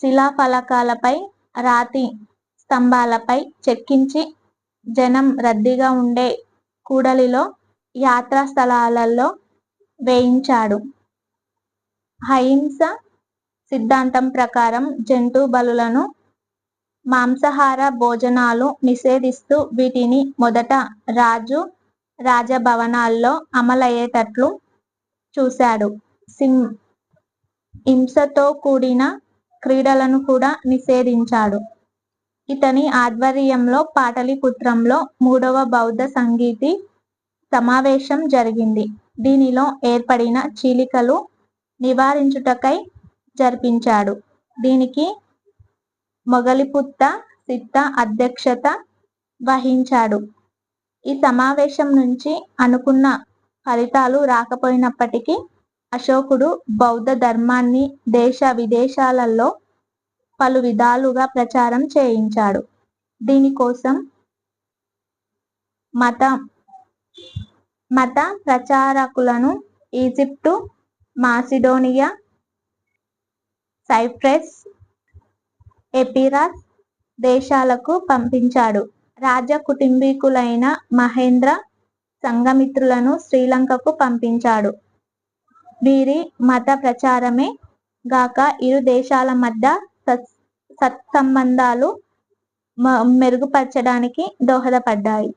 [SPEAKER 1] శిలాఫలకాలపై, రాతి స్తంభాలపై చెక్కించి జనం రద్దీగా ఉండే కూడలిలో, యాత్రా స్థలాలలో వేయించాడు. అహింస సిద్ధాంతం ప్రకారం జంతు బలులను, మాంసాహార భోజనాలు నిషేధిస్తూ వీటిని మొదట రాజు రాజభవనాల్లో అమలయ్యేటట్లు చూశాడు. హింసతో కూడిన క్రీడలను కూడా నిషేధించాడు. ఇతని ఆధ్వర్యంలో పాటలీపుత్రంలో 3వ బౌద్ధ సంగీతి సమావేశం జరిగింది. దీనిలో ఏర్పడిన చీలికలు నివారించుటకై జరిపించాడు. దీనికి మొగలిపుత్త సిత్త అధ్యక్షత వహించాడు. ఈ సమావేశం నుంచి అనుకున్న ఫలితాలు రాకపోయినప్పటికీ అశోకుడు బౌద్ధ ధర్మాన్ని దేశ విదేశాలలో పలు విధాలుగా ప్రచారం చేయించాడు. దీనికోసం మత ప్రచారకులను ఈజిప్టు, మాసిడోనియా, సైప్రస్, ఎపిరస్ దేశాలకు పంపించాడు. రాజ కుటుంబీకులైన మహేంద్ర సంఘమిత్రులను శ్రీలంకకు పంపించాడు. వీరి మత ప్రచారమే గాక ఇరు దేశాల మధ్య సత్సంబంధాలు మెరుగుపరచడానికి దోహదపడ్డాయి.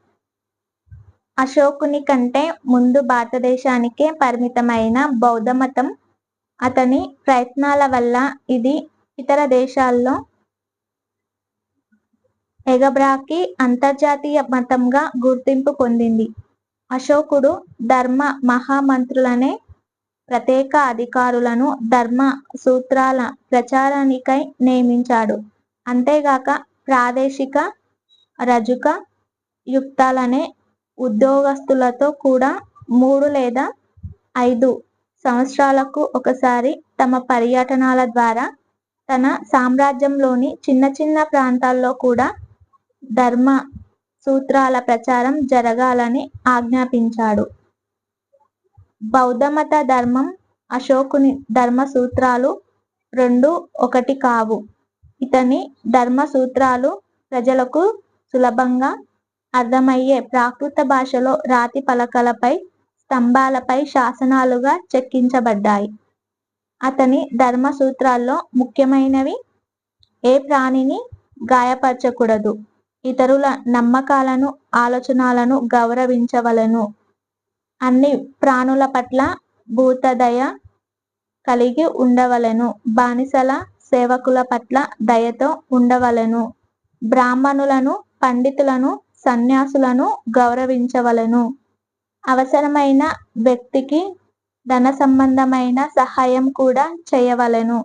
[SPEAKER 1] అశోకుని కంటే ముందు భారతదేశానికే పరిమితమైన బౌద్ధమతం అతని ప్రయత్నాల వల్ల ఇది ఇతర దేశాల్లో ఎగబ్రాకి అంతర్జాతీయ మతంగా గుర్తింపు పొందింది. అశోకుడు ధర్మ మహామంత్రులనే ప్రత్యేక అధికారులను ధర్మ సూత్రాల ప్రచారానికై నియమించాడు. అంతేగాక ప్రాదేశిక రజక యుక్తాలనే ఉద్యోగస్తులతో కూడా 3 లేదా 5 సంవత్సరాలకు ఒకసారి తమ పర్యటనల ద్వారా తన సామ్రాజ్యంలోని చిన్న చిన్న ప్రాంతాల్లో కూడా ధర్మ సూత్రాల ప్రచారం జరగాలని ఆజ్ఞాపించాడు. బౌద్ధమత ధర్మం, అశోకుని ధర్మ సూత్రాలు రెండూ ఒకటి కావు. ఇతని ధర్మ సూత్రాలు ప్రజలకు సులభంగా అర్థమయ్యే ప్రాకృత భాషలో రాతి పలకలపై, స్తంభాలపై శాసనాలుగా చెక్కించబడ్డాయి. అతని ధర్మ సూత్రాల్లో ముఖ్యమైనవి: ఏ ప్రాణిని గాయపరచకూడదు, ఇతరుల నమ్మకాలను, ఆలోచనలను గౌరవించవలెను, అన్ని ప్రాణుల పట్ల భూతదయ కలిగి ఉండవలెను, బానిసల సేవకుల పట్ల దయతో ఉండవలెను, బ్రాహ్మణులను, పండితులను, సన్యాసులను గౌరవించవలెను, అవసరమైన వ్యక్తికి ధన సంబంధమైన సహాయం కూడా చేయవలెను,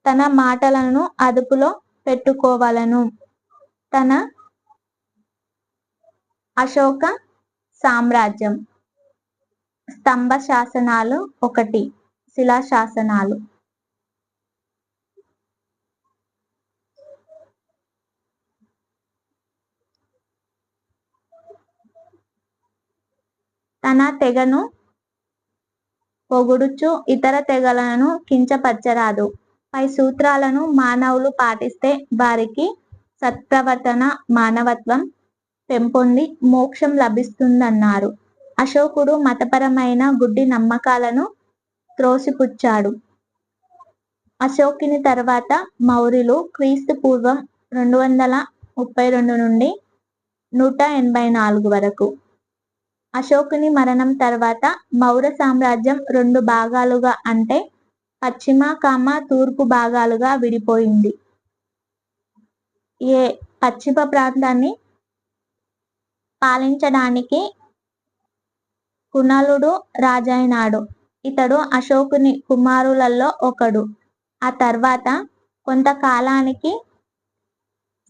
[SPEAKER 1] తన మాటలను అదుపులో పెట్టుకోవలెను. తన అశోక సామ్రాజ్యం స్తంభ శాసనాలు 1 శిలాశాసనాలు. తన తెగను పొగుడుచు ఇతర తెగలను కించపరచరాదు. పై సూత్రాలను మానవులు పాటిస్తే వారికి సత్ప్రవర్తన, మానవత్వం పెంపొంది మోక్షం లభిస్తుందన్నారు. అశోకుడు మతపరమైన గుడ్డి నమ్మకాలను త్రోసిపుచ్చాడు. అశోకుని తర్వాత మౌర్యులు క్రీస్తు పూర్వం 232 నుండి 184 వరకు. అశోకుని మరణం తర్వాత మౌర్య సామ్రాజ్యం 2 భాగాలుగా అంటే పశ్చిమ, తూర్పు భాగాలుగా విడిపోయింది. పశ్చిమ ప్రాంతాన్ని పాలించడానికి కుణాళుడు రాజైనాడు. ఇతడు అశోకుని కుమారులలో ఒకడు. ఆ తర్వాత కొంతకాలానికి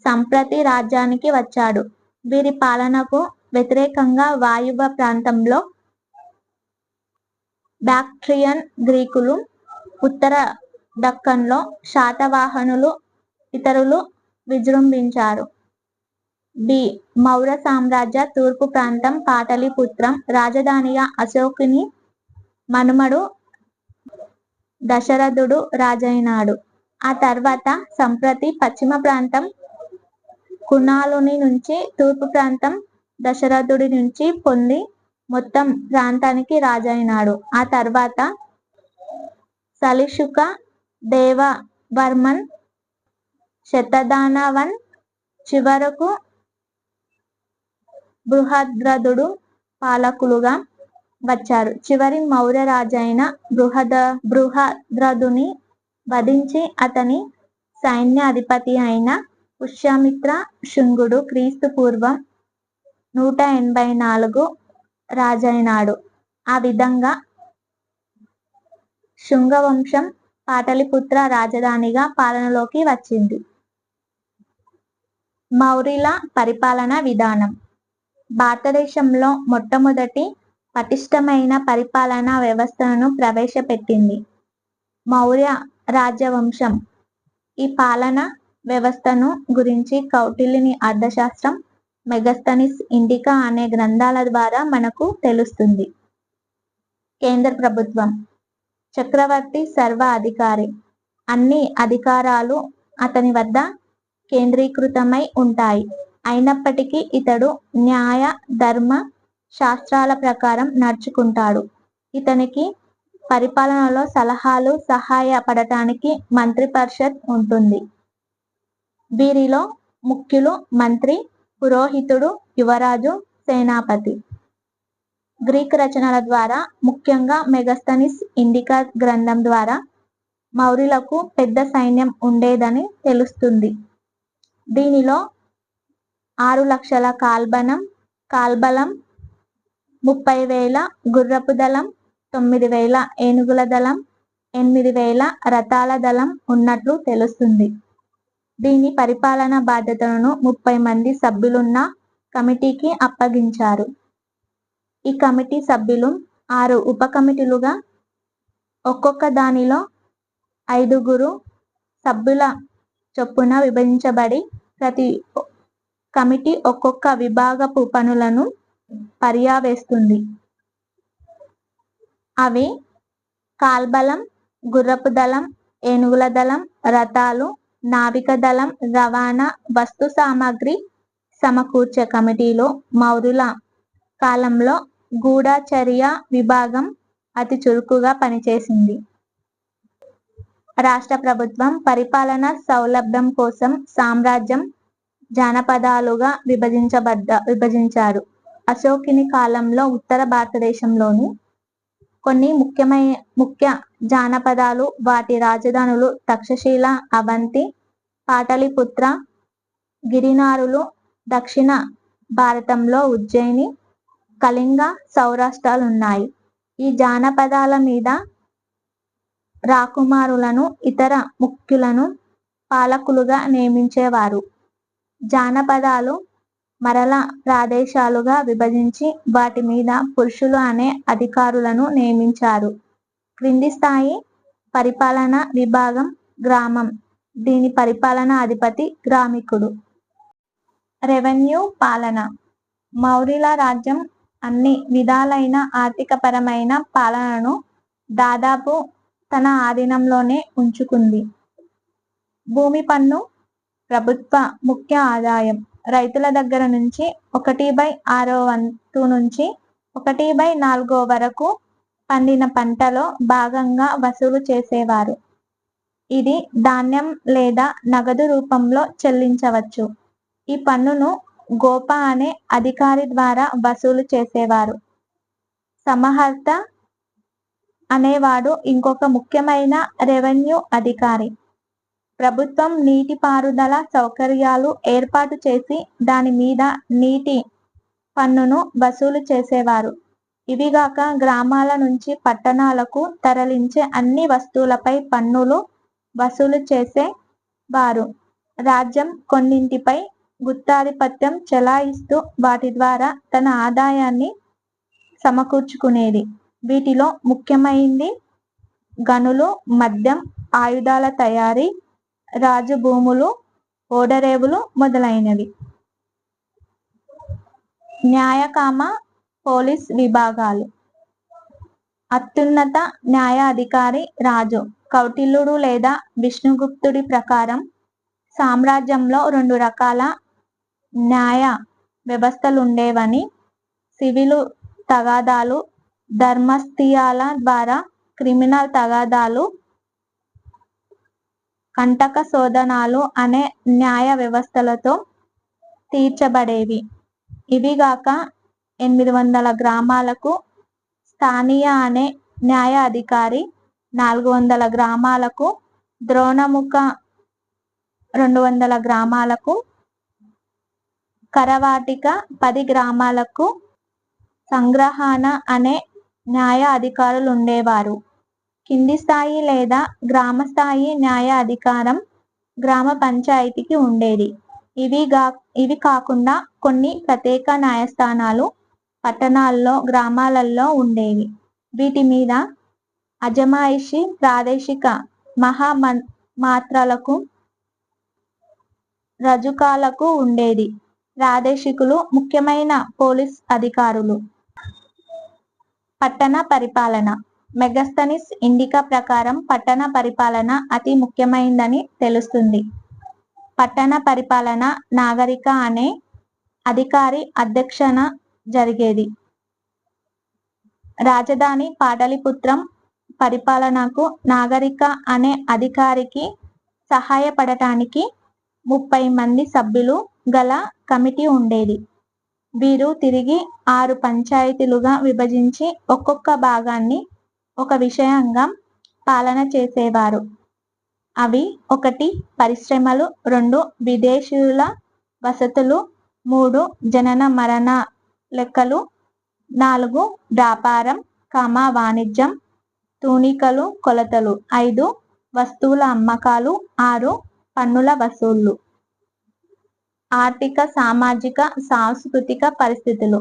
[SPEAKER 1] సంప్రతి రాజ్యానికి వచ్చాడు. వీరి పాలనకు వ్యతిరేకంగా వాయువ్య ప్రాంతంలో బాక్ట్రియన్ గ్రీకులు, ఉత్తర దక్కన్లో శాతవాహనులు ఇతరులు విజృంభించారు. బి. మౌర్య సామ్రాజ్య తూర్పు ప్రాంతం పాటలీపుత్రం రాజధానిగా అశోకుని మనుమడు దశరథుడు రాజైనాడు. ఆ తర్వాత సంప్రతి పశ్చిమ ప్రాంతం కునాలుని నుంచి తూర్పు ప్రాంతం దశరథుడి నుంచి పొంది మొత్తం ప్రాంతానికి రాజైనాడు. ఆ తర్వాత సలిశుక దేవవర్మన్ శతధానవన్ చివరకు బృహద్రథుడు పాలకులుగా వచ్చారు. చివరి మౌర్య రాజైన బృహద్రథుని వధించి అతని సైన్యాధిపతి అయిన పుష్యమిత్ర శుంగుడు క్రీస్తు పూర్వం 184 రాజైనాడు. ఆ విధంగా శుంగవంశం పాటలీపుత్ర రాజధానిగా పాలనలోకి వచ్చింది. మౌర్యుల పరిపాలనా విధానం. భారతదేశంలో మొట్టమొదటి పటిష్టమైన పరిపాలనా వ్యవస్థను ప్రవేశపెట్టింది మౌర్య రాజవంశం. ఈ పాలనా వ్యవస్థను గురించి కౌటిల్యుని అర్థశాస్త్రం, మెగస్తనీస్ ఇండికా అనే గ్రంథాల ద్వారా మనకు తెలుస్తుంది. కేంద్ర ప్రభుత్వం. చక్రవర్తి సర్వ అధికారి. అన్ని అధికారాలు అతని వద్ద కేంద్రీకృతమై ఉంటాయి. అయినప్పటికీ ఇతడు న్యాయ ధర్మ శాస్త్రాల ప్రకారం నడుచుకుంటాడు. ఇతనికి పరిపాలనలో సలహాలు సహాయపడటానికి మంత్రి పరిషత్ ఉంటుంది. వీరిలో ముఖ్యులు మంత్రి, పురోహితుడు, యువరాజు, సేనాపతి. గ్రీక్ రచనల ద్వారా, ముఖ్యంగా మెగస్తనీస్ ఇండికా గ్రంథం ద్వారా మౌర్యులకు పెద్ద సైన్యం ఉండేదని తెలుస్తుంది. దీనిలో 6 లక్షల కాల్బలం, 30,000 గుర్రపు దళం, 9,000 ఏనుగుల దళం, 8,000 రథాల దళం ఉన్నట్లు తెలుస్తుంది. దీని పరిపాలనా బాధ్యతలను 30 మంది సభ్యులున్న కమిటీకి అప్పగించారు. ఈ కమిటీ సభ్యులు 6 ఉప కమిటీలుగా, ఒక్కొక్క దానిలో 5 సభ్యుల చొప్పున విభజించబడి ప్రతి కమిటీ ఒక్కొక్క విభాగపు పనులను పర్యవేస్తుంది. అవి కాల్బలం, గుర్రపు దళం, ఏనుగుల దళం, రథాలు, నావిక దళం, రవాణా, వస్తు సామగ్రి సమకూర్చే కమిటీలు. మౌర్యుల కాలంలో గూఢచర్య విభాగం అతి చురుకుగా పనిచేసింది. రాష్ట్ర ప్రభుత్వం. పరిపాలన సౌలభ్యం కోసం సామ్రాజ్యం జానపదాలుగా విభజించారు. అశోకుని కాలంలో ఉత్తర భారతదేశంలోని కొన్ని ముఖ్య జానపదాలు, వాటి రాజధానులు తక్షశిల, అవంతి, పాటలీపుత్ర, గిరినారులు. దక్షిణ భారతంలో ఉజ్జయిని, కళింగ, సౌరాష్ట్రాలున్నాయి. ఈ జానపదాల మీద రాకుమారులను, ఇతర ముఖ్యులను పాలకులుగా నియమించేవారు. జానపదాలు మరల ప్రదేశాలుగా విభజించి వాటి మీద పురుషులు అనే అధికారులను నియమించారు. క్రింది స్థాయి పరిపాలనా విభాగం గ్రామం. దీని పరిపాలనా అధిపతి గ్రామికుడు. రెవెన్యూ పాలన. మౌర్యుల రాజ్యం అన్ని విధాలైన ఆర్థికపరమైన పాలనను దాదాపు తన ఆధీనంలోనే ఉంచుకుంది. భూమి పన్ను ప్రభుత్వ ముఖ్య ఆదాయం. రైతుల దగ్గర నుంచి 1/6 వంతు నుంచి 1/4 వరకు పండిన పంటలో భాగంగా వసూలు చేసేవారు. ఇది ధాన్యం లేదా నగదు రూపంలో చెల్లించవచ్చు. ఈ పన్నును గోప అనే అధికారి ద్వారా వసూలు చేసేవారు. సమహర్త అనేవాడు ఇంకొక ముఖ్యమైన రెవెన్యూ అధికారి. ప్రభుత్వం నీటిపారుదల సౌకర్యాలు ఏర్పాటు చేసి దాని మీద నీటి పన్నును వసూలు చేసేవారు. ఇవిగాక గ్రామాల నుంచి పట్టణాలకు తరలించే అన్ని వస్తువులపై పన్నులు వసూలు చేసేవారు. రాజ్యం కొన్నింటిపై గుత్తాధిపత్యం చెలాయిస్తూ వాటి ద్వారా తన ఆదాయాన్ని సమకూర్చుకునేది. వీటిలో ముఖ్యమైంది గనులు, మద్యం, ఆయుధాల తయారీ, రాజు భూములు, ఓడరేవులు మొదలైనవి. న్యాయకామ పోలీస్ విభాగాలు. అత్యున్నత న్యాయాధికారి రాజు. కౌటిల్యుడు లేదా విష్ణుగుప్తుడి ప్రకారం సామ్రాజ్యంలో 2 రకాల న్యాయ వ్యవస్థలుండేవని, సివిలు తగాదాలు, ధర్మస్థియాల ద్వారా క్రిమినల్ తగాదాలు, కంటక శోధనాలు అనే న్యాయ వ్యవస్థలతో తీర్చబడేవి. ఇవిగాక 800 గ్రామాలకు స్థానీయ అనే న్యాయ అధికారి, 400 గ్రామాలకు ద్రోణముఖ, 200 గ్రామాలకు కరవాటిక, 10 గ్రామాలకు సంగ్రహణ అనే న్యాయ అధికారులుండేవారు. కింది స్థాయి లేదా గ్రామ స్థాయి న్యాయ అధికారం గ్రామ పంచాయతీకి ఉండేది. ఇవి కాకుండా కొన్ని ప్రత్యేక న్యాయస్థానాలు పట్టణాల్లో, గ్రామాలలో ఉండేవి. వీటి మీద అజమాయిషీ ప్రాదేశిక మహామాత్రలకు, రజుకాలకు ఉండేది. ప్రాదేశికులు ముఖ్యమైన పోలీస్ అధికారులు. పట్టణ పరిపాలన. మెగస్తనీస్ ఇండికా ప్రకారం పట్టణ పరిపాలన అతి ముఖ్యమైనదని తెలుస్తుంది. పట్టణ పరిపాలన నాగరిక అనే అధికారి అధ్యక్షన జరిగేది. రాజధాని పాటలీపుత్రం పరిపాలనకు నాగరిక అనే అధికారికి సహాయపడటానికి 30 మంది సభ్యులు గల కమిటీ ఉండేది. వీరు తిరిగి 6 పంచాయతీలుగా విభజించి ఒక్కొక్క భాగాన్ని ఒక విషయంగా పాలన చేసేవారు. అవి 1 పరిశ్రమలు, 2 విదేశీయుల వసతులు, 3 జనన మరణ లెక్కలు, 4 వ్యాపారం, వాణిజ్యం, తూనికలు, కొలతలు, 5 వస్తువుల అమ్మకాలు, 6 పన్నుల వసూళ్లు. ఆర్థిక, సామాజిక, సాంస్కృతిక పరిస్థితులు.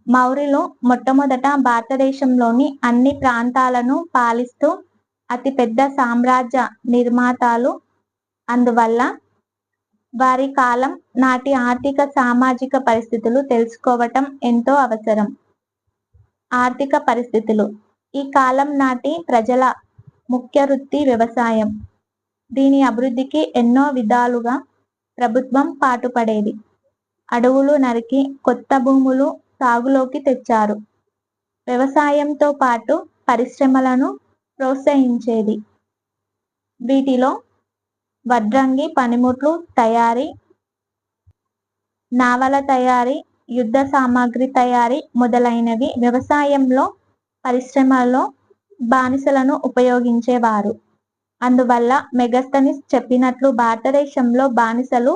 [SPEAKER 1] మౌర్యులు మొట్టమొదట భారతదేశంలోని అన్ని ప్రాంతాలను పాలిస్తూ అతిపెద్ద సామ్రాజ్య నిర్మాతలు. అందువల్ల వారి కాలం నాటి ఆర్థిక, సామాజిక పరిస్థితులు తెలుసుకోవటం ఎంతో అవసరం. ఆర్థిక పరిస్థితులు. ఈ కాలం నాటి ప్రజల ముఖ్య వృత్తి వ్యవసాయం. దీని అభివృద్ధికి ఎన్నో విధాలుగా ప్రభుత్వం పాటుపడేది. అడవులు నరికి కొత్త భూములు సాగులోకి తెచ్చారు. వ్యవసాయంతో పాటు పరిశ్రమలను ప్రోత్సహించేది. వీటిలో వడ్రంగి పనిముట్లు తయారీ, నావల తయారీ, యుద్ధ సామాగ్రి తయారీ మొదలైనవి. వ్యవసాయంలో, పరిశ్రమల్లో బానిసలను ఉపయోగించేవారు. అందువల్ల మెగస్తనీస్ చెప్పినట్లు భారతదేశంలో బానిసలు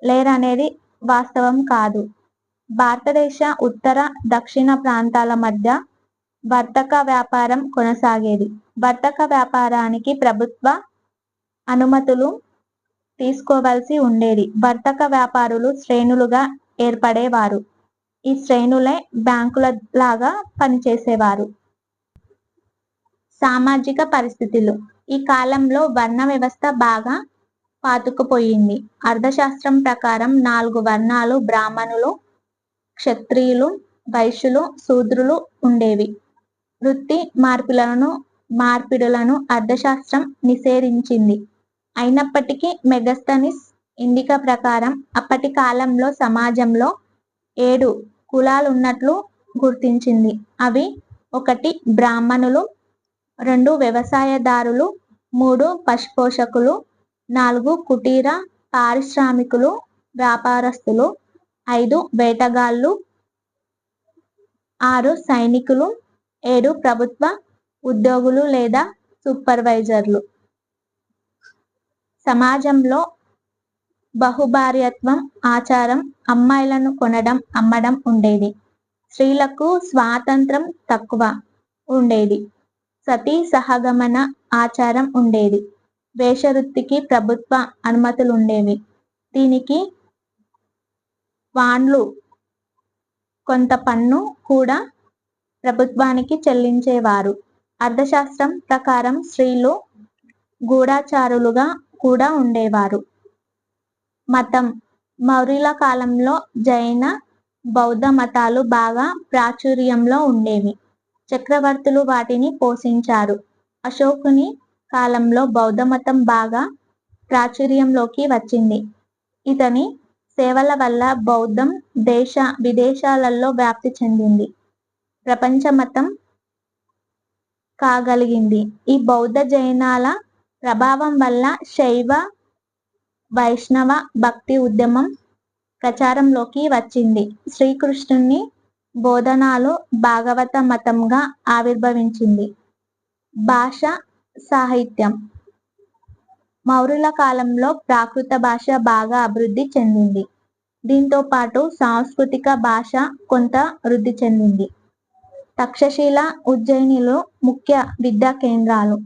[SPEAKER 1] లేరనేది వాస్తవం కాదు. భారతదేశ ఉత్తర, దక్షిణ ప్రాంతాల మధ్య వర్తక వ్యాపారం కొనసాగేది. వర్తక వ్యాపారానికి ప్రభుత్వ అనుమతులు తీసుకోవలసి ఉండేది. వర్తక వ్యాపారులు శ్రేణులుగా ఏర్పడేవారు. ఈ శ్రేణులే బ్యాంకుల లాగా పనిచేసేవారు. సామాజిక పరిస్థితులు. ఈ కాలంలో వర్ణ వ్యవస్థ బాగా పాతుకుపోయింది. అర్థశాస్త్రం ప్రకారం 4 వర్ణాలు బ్రాహ్మణులు, క్షత్రియులు, వైశ్యులు, శూద్రులు ఉండేవి. వృత్తి మార్పిడులను అర్థశాస్త్రం నిషేధించింది. అయినప్పటికీ మెగస్తనీస్ ఇండికా ప్రకారం అప్పటి కాలంలో సమాజంలో 7 కులాలున్నట్లు గుర్తించింది. అవి 1 బ్రాహ్మణులు, 2 వ్యవసాయదారులు, 3 పశుపోషకులు, 4 కుటీర పారిశ్రామికులు, వ్యాపారస్తులు, 5 వేటగాళ్ళు, 6 సైనికులు, 7 ప్రభుత్వ ఉద్యోగులు లేదా సూపర్వైజర్లు. సమాజంలో బహుభార్యత్వం ఆచారం, అమ్మాయిలను కొనడం, అమ్మడం ఉండేది. స్త్రీలకు స్వాతంత్రం తక్కువ ఉండేది. సతీ సహగమన ఆచారం ఉండేది. వేశ్యవృత్తికి ప్రభుత్వ అనుమతులుండేవి. దీనికి వాండ్లు, కొంత పన్ను కూడా ప్రభుత్వానికి చెల్లించేవారు. అర్థశాస్త్రం ప్రకారం స్త్రీలు గూఢచారులుగా కూడా ఉండేవారు. మతం. మౌర్యుల కాలంలో జైన బౌద్ధ మతాలు బాగా ప్రాచుర్యంలో ఉండేవి. చక్రవర్తులు వాటిని పోషించారు. అశోకుని కాలంలో బౌద్ధ మతం బాగా ప్రాచుర్యంలోకి వచ్చింది. ఇతని సేవల వల్ల బౌద్ధం విదేశాలలో వ్యాప్తి చెందింది. ప్రపంచ మతం కాగలిగింది. ఈ బౌద్ధ జైనాల ప్రభావం వల్ల శైవ వైష్ణవ భక్తి ఉద్యమం ప్రచారంలోకి వచ్చింది. శ్రీకృష్ణుని బోధనాలు భాగవత మతంగా ఆవిర్భవించింది. భాష సాహిత్యం మౌర్యుల కాలంలో ప్రాకృత భాష బాగా అభివృద్ధి చెందింది. దీంతో పాటు సాంస్కృతిక భాష కొంత వృద్ధి చెందింది. తక్షశిల, ఉజ్జయినిలో ముఖ్య విద్యా కేంద్రాలు.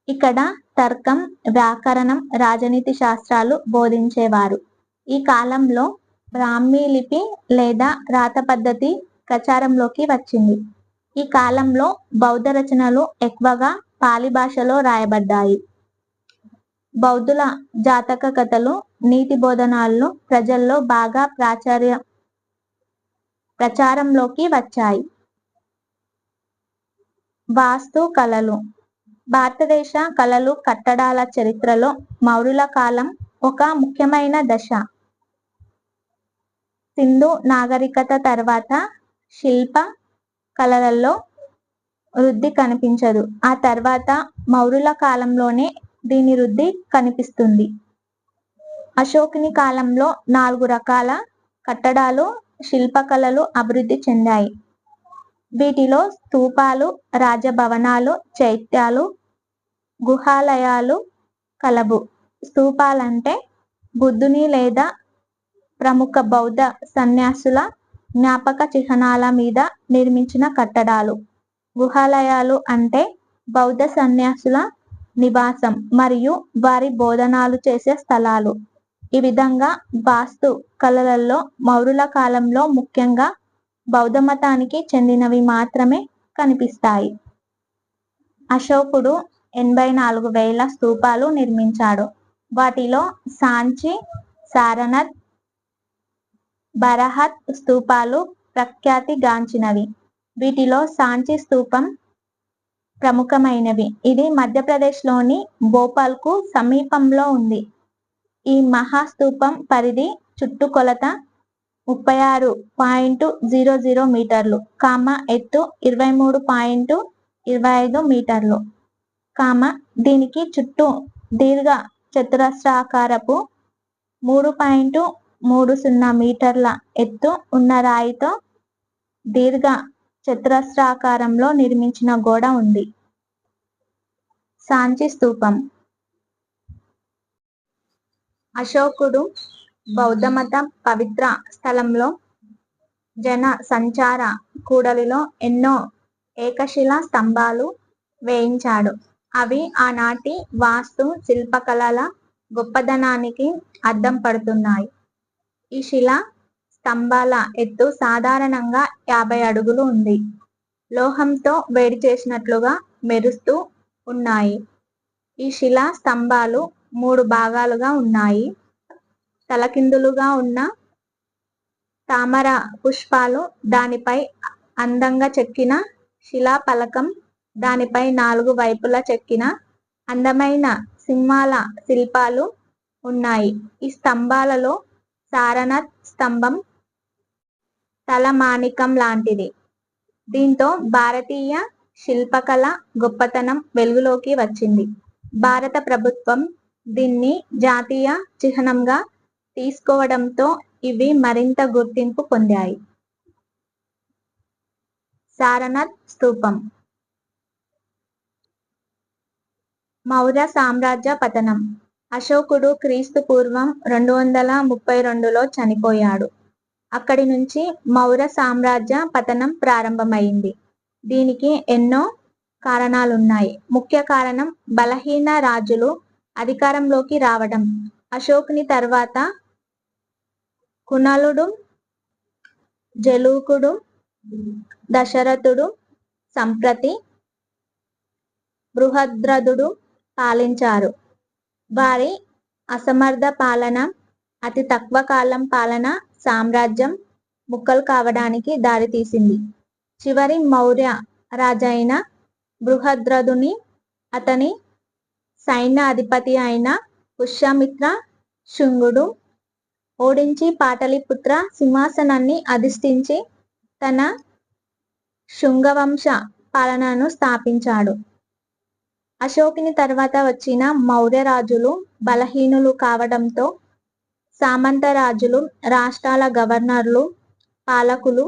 [SPEAKER 1] ఇక్కడ తర్కం, వ్యాకరణం, రాజనీతి శాస్త్రాలు బోధించేవారు. ఈ కాలంలో బ్రాహ్మీ లిపి లేదా రాత పద్ధతి ప్రచారంలోకి వచ్చింది. ఈ కాలంలో బౌద్ధ రచనలు ఎక్కువగా పాలి భాషలో రాయబడ్డాయి. బౌద్ధుల జాతక కథలు, నీతి బోధనాలు ప్రజల్లో బాగా ప్రచారంలోకి వచ్చాయి. వాస్తు కళలు భారతదేశ కళలు కట్టడాల చరిత్రలో మౌర్యుల కాలం ఒక ముఖ్యమైన దశ. సింధు నాగరికత తర్వాత శిల్ప కళలలో వృద్ధి కనిపించదు. ఆ తర్వాత మౌర్యుల కాలంలోనే దీని వృద్ధి కనిపిస్తుంది. అశోకుని కాలంలో 4 రకాల కట్టడాలు, శిల్పకళలు అభివృద్ధి చెందాయి. వీటిలో స్తూపాలు, రాజభవనాలు, చైత్యాలు, గుహాలయాలు కలవు. స్తూపాలంటే బుద్ధుని లేదా ప్రముఖ బౌద్ధ సన్యాసుల జ్ఞాపక చిహ్నాల మీద నిర్మించిన కట్టడాలు. గుహాలయాలు అంటే బౌద్ధ సన్యాసుల నివాసం మరియు వారి బోధనాలు చేసే స్థలాలు. ఈ విధంగా వాస్తు కళలలో మౌర్యుల కాలంలో ముఖ్యంగా బౌద్ధ మతానికి చెందినవి మాత్రమే కనిపిస్తాయి. అశోకుడు 84,000 స్తూపాలు నిర్మించాడు. వాటిలో సాంచి, సారనాథ్, బరహత్ స్తూపాలు ప్రఖ్యాతిగాంచినవి. వీటిలో సాంచి స్తూపం ప్రముఖమైనవి. ఇది మధ్యప్రదేశ్లోని భోపాల్కు సమీపంలో ఉంది. ఈ మహాస్తూపం పరిధి చుట్టుకొలత 36.00 మీటర్లు, ఎత్తు 23.25 మీటర్లు, దీనికి చుట్టూ దీర్ఘ చతురస్రాకారపు 3.30 మీటర్ల ఎత్తు ఉన్న రాయితో దీర్ఘ చతురస్రాకారంలో నిర్మించిన గోడ ఉంది. సాంచి స్తూపం అశోకుడు బౌద్ధమత పవిత్ర స్థలంలో జన సంచార కూడలిలో ఎన్నో ఏకశిలా స్తంభాలు వేయించాడు. అవి ఆనాటి వాస్తు శిల్పకళల గొప్పదనానికి అద్దం పడుతున్నాయి. ఈ శిలా స్తంభాల ఎత్తు సాధారణంగా 50 అడుగులు ఉంది. లోహంతో వేడి చేసినట్లుగా మెరుస్తూ ఉన్నాయి. ఈ శిలా స్తంభాలు 3 భాగాలుగా ఉన్నాయి. తలకిందులుగా ఉన్న తామర పుష్పాలు, దానిపై అందంగా చెక్కిన శిలాఫలకం, దానిపై 4 వైపులా చెక్కిన అందమైన సింహాల శిల్పాలు ఉన్నాయి. ఈ స్తంభాలలో సారనాథ్ స్తంభం తలమానికం లాంటిది. దీంతో భారతీయ శిల్పకళ గొప్పతనం వెలుగులోకి వచ్చింది. భారత ప్రభుత్వం దీన్ని జాతీయ చిహ్నంగా తీసుకోవడంతో ఇవి మరింత గుర్తింపు పొందాయి. సారనాథ్ స్తూపం మౌర్య సామ్రాజ్య పతనం. అశోకుడు క్రీస్తు పూర్వం 232లో చనిపోయాడు. అక్కడి నుంచి మౌర్య సామ్రాజ్య పతనం ప్రారంభమైంది. దీనికి ఎన్నో కారణాలున్నాయి. ముఖ్య కారణం బలహీన రాజులు అధికారంలోకి రావడం. అశోకుని తర్వాత కుణాళుడు, జలూకుడు, దశరథుడు, సంప్రతి బృహద్రథుడు పాలించారు. వారి అసమర్థ పాలన, అతి తక్కువ కాలం పాలన సామ్రాజ్యం ముక్కలు కావడానికి దారితీసింది. చివరి మౌర్య రాజైన బృహద్రథుని, అతని సైన్య అధిపతి అయిన పుష్యమిత్ర శుంగుడు ఓడించి పాటలీపుత్ర సింహాసనాన్ని అధిష్ఠించి తన శుంగవంశ పాలనను స్థాపించాడు. అశోకుని తర్వాత వచ్చిన మౌర్య రాజులు బలహీనులు కావడంతో సామంత రాజులు, రాష్ట్రాల గవర్నర్లు, పాలకులు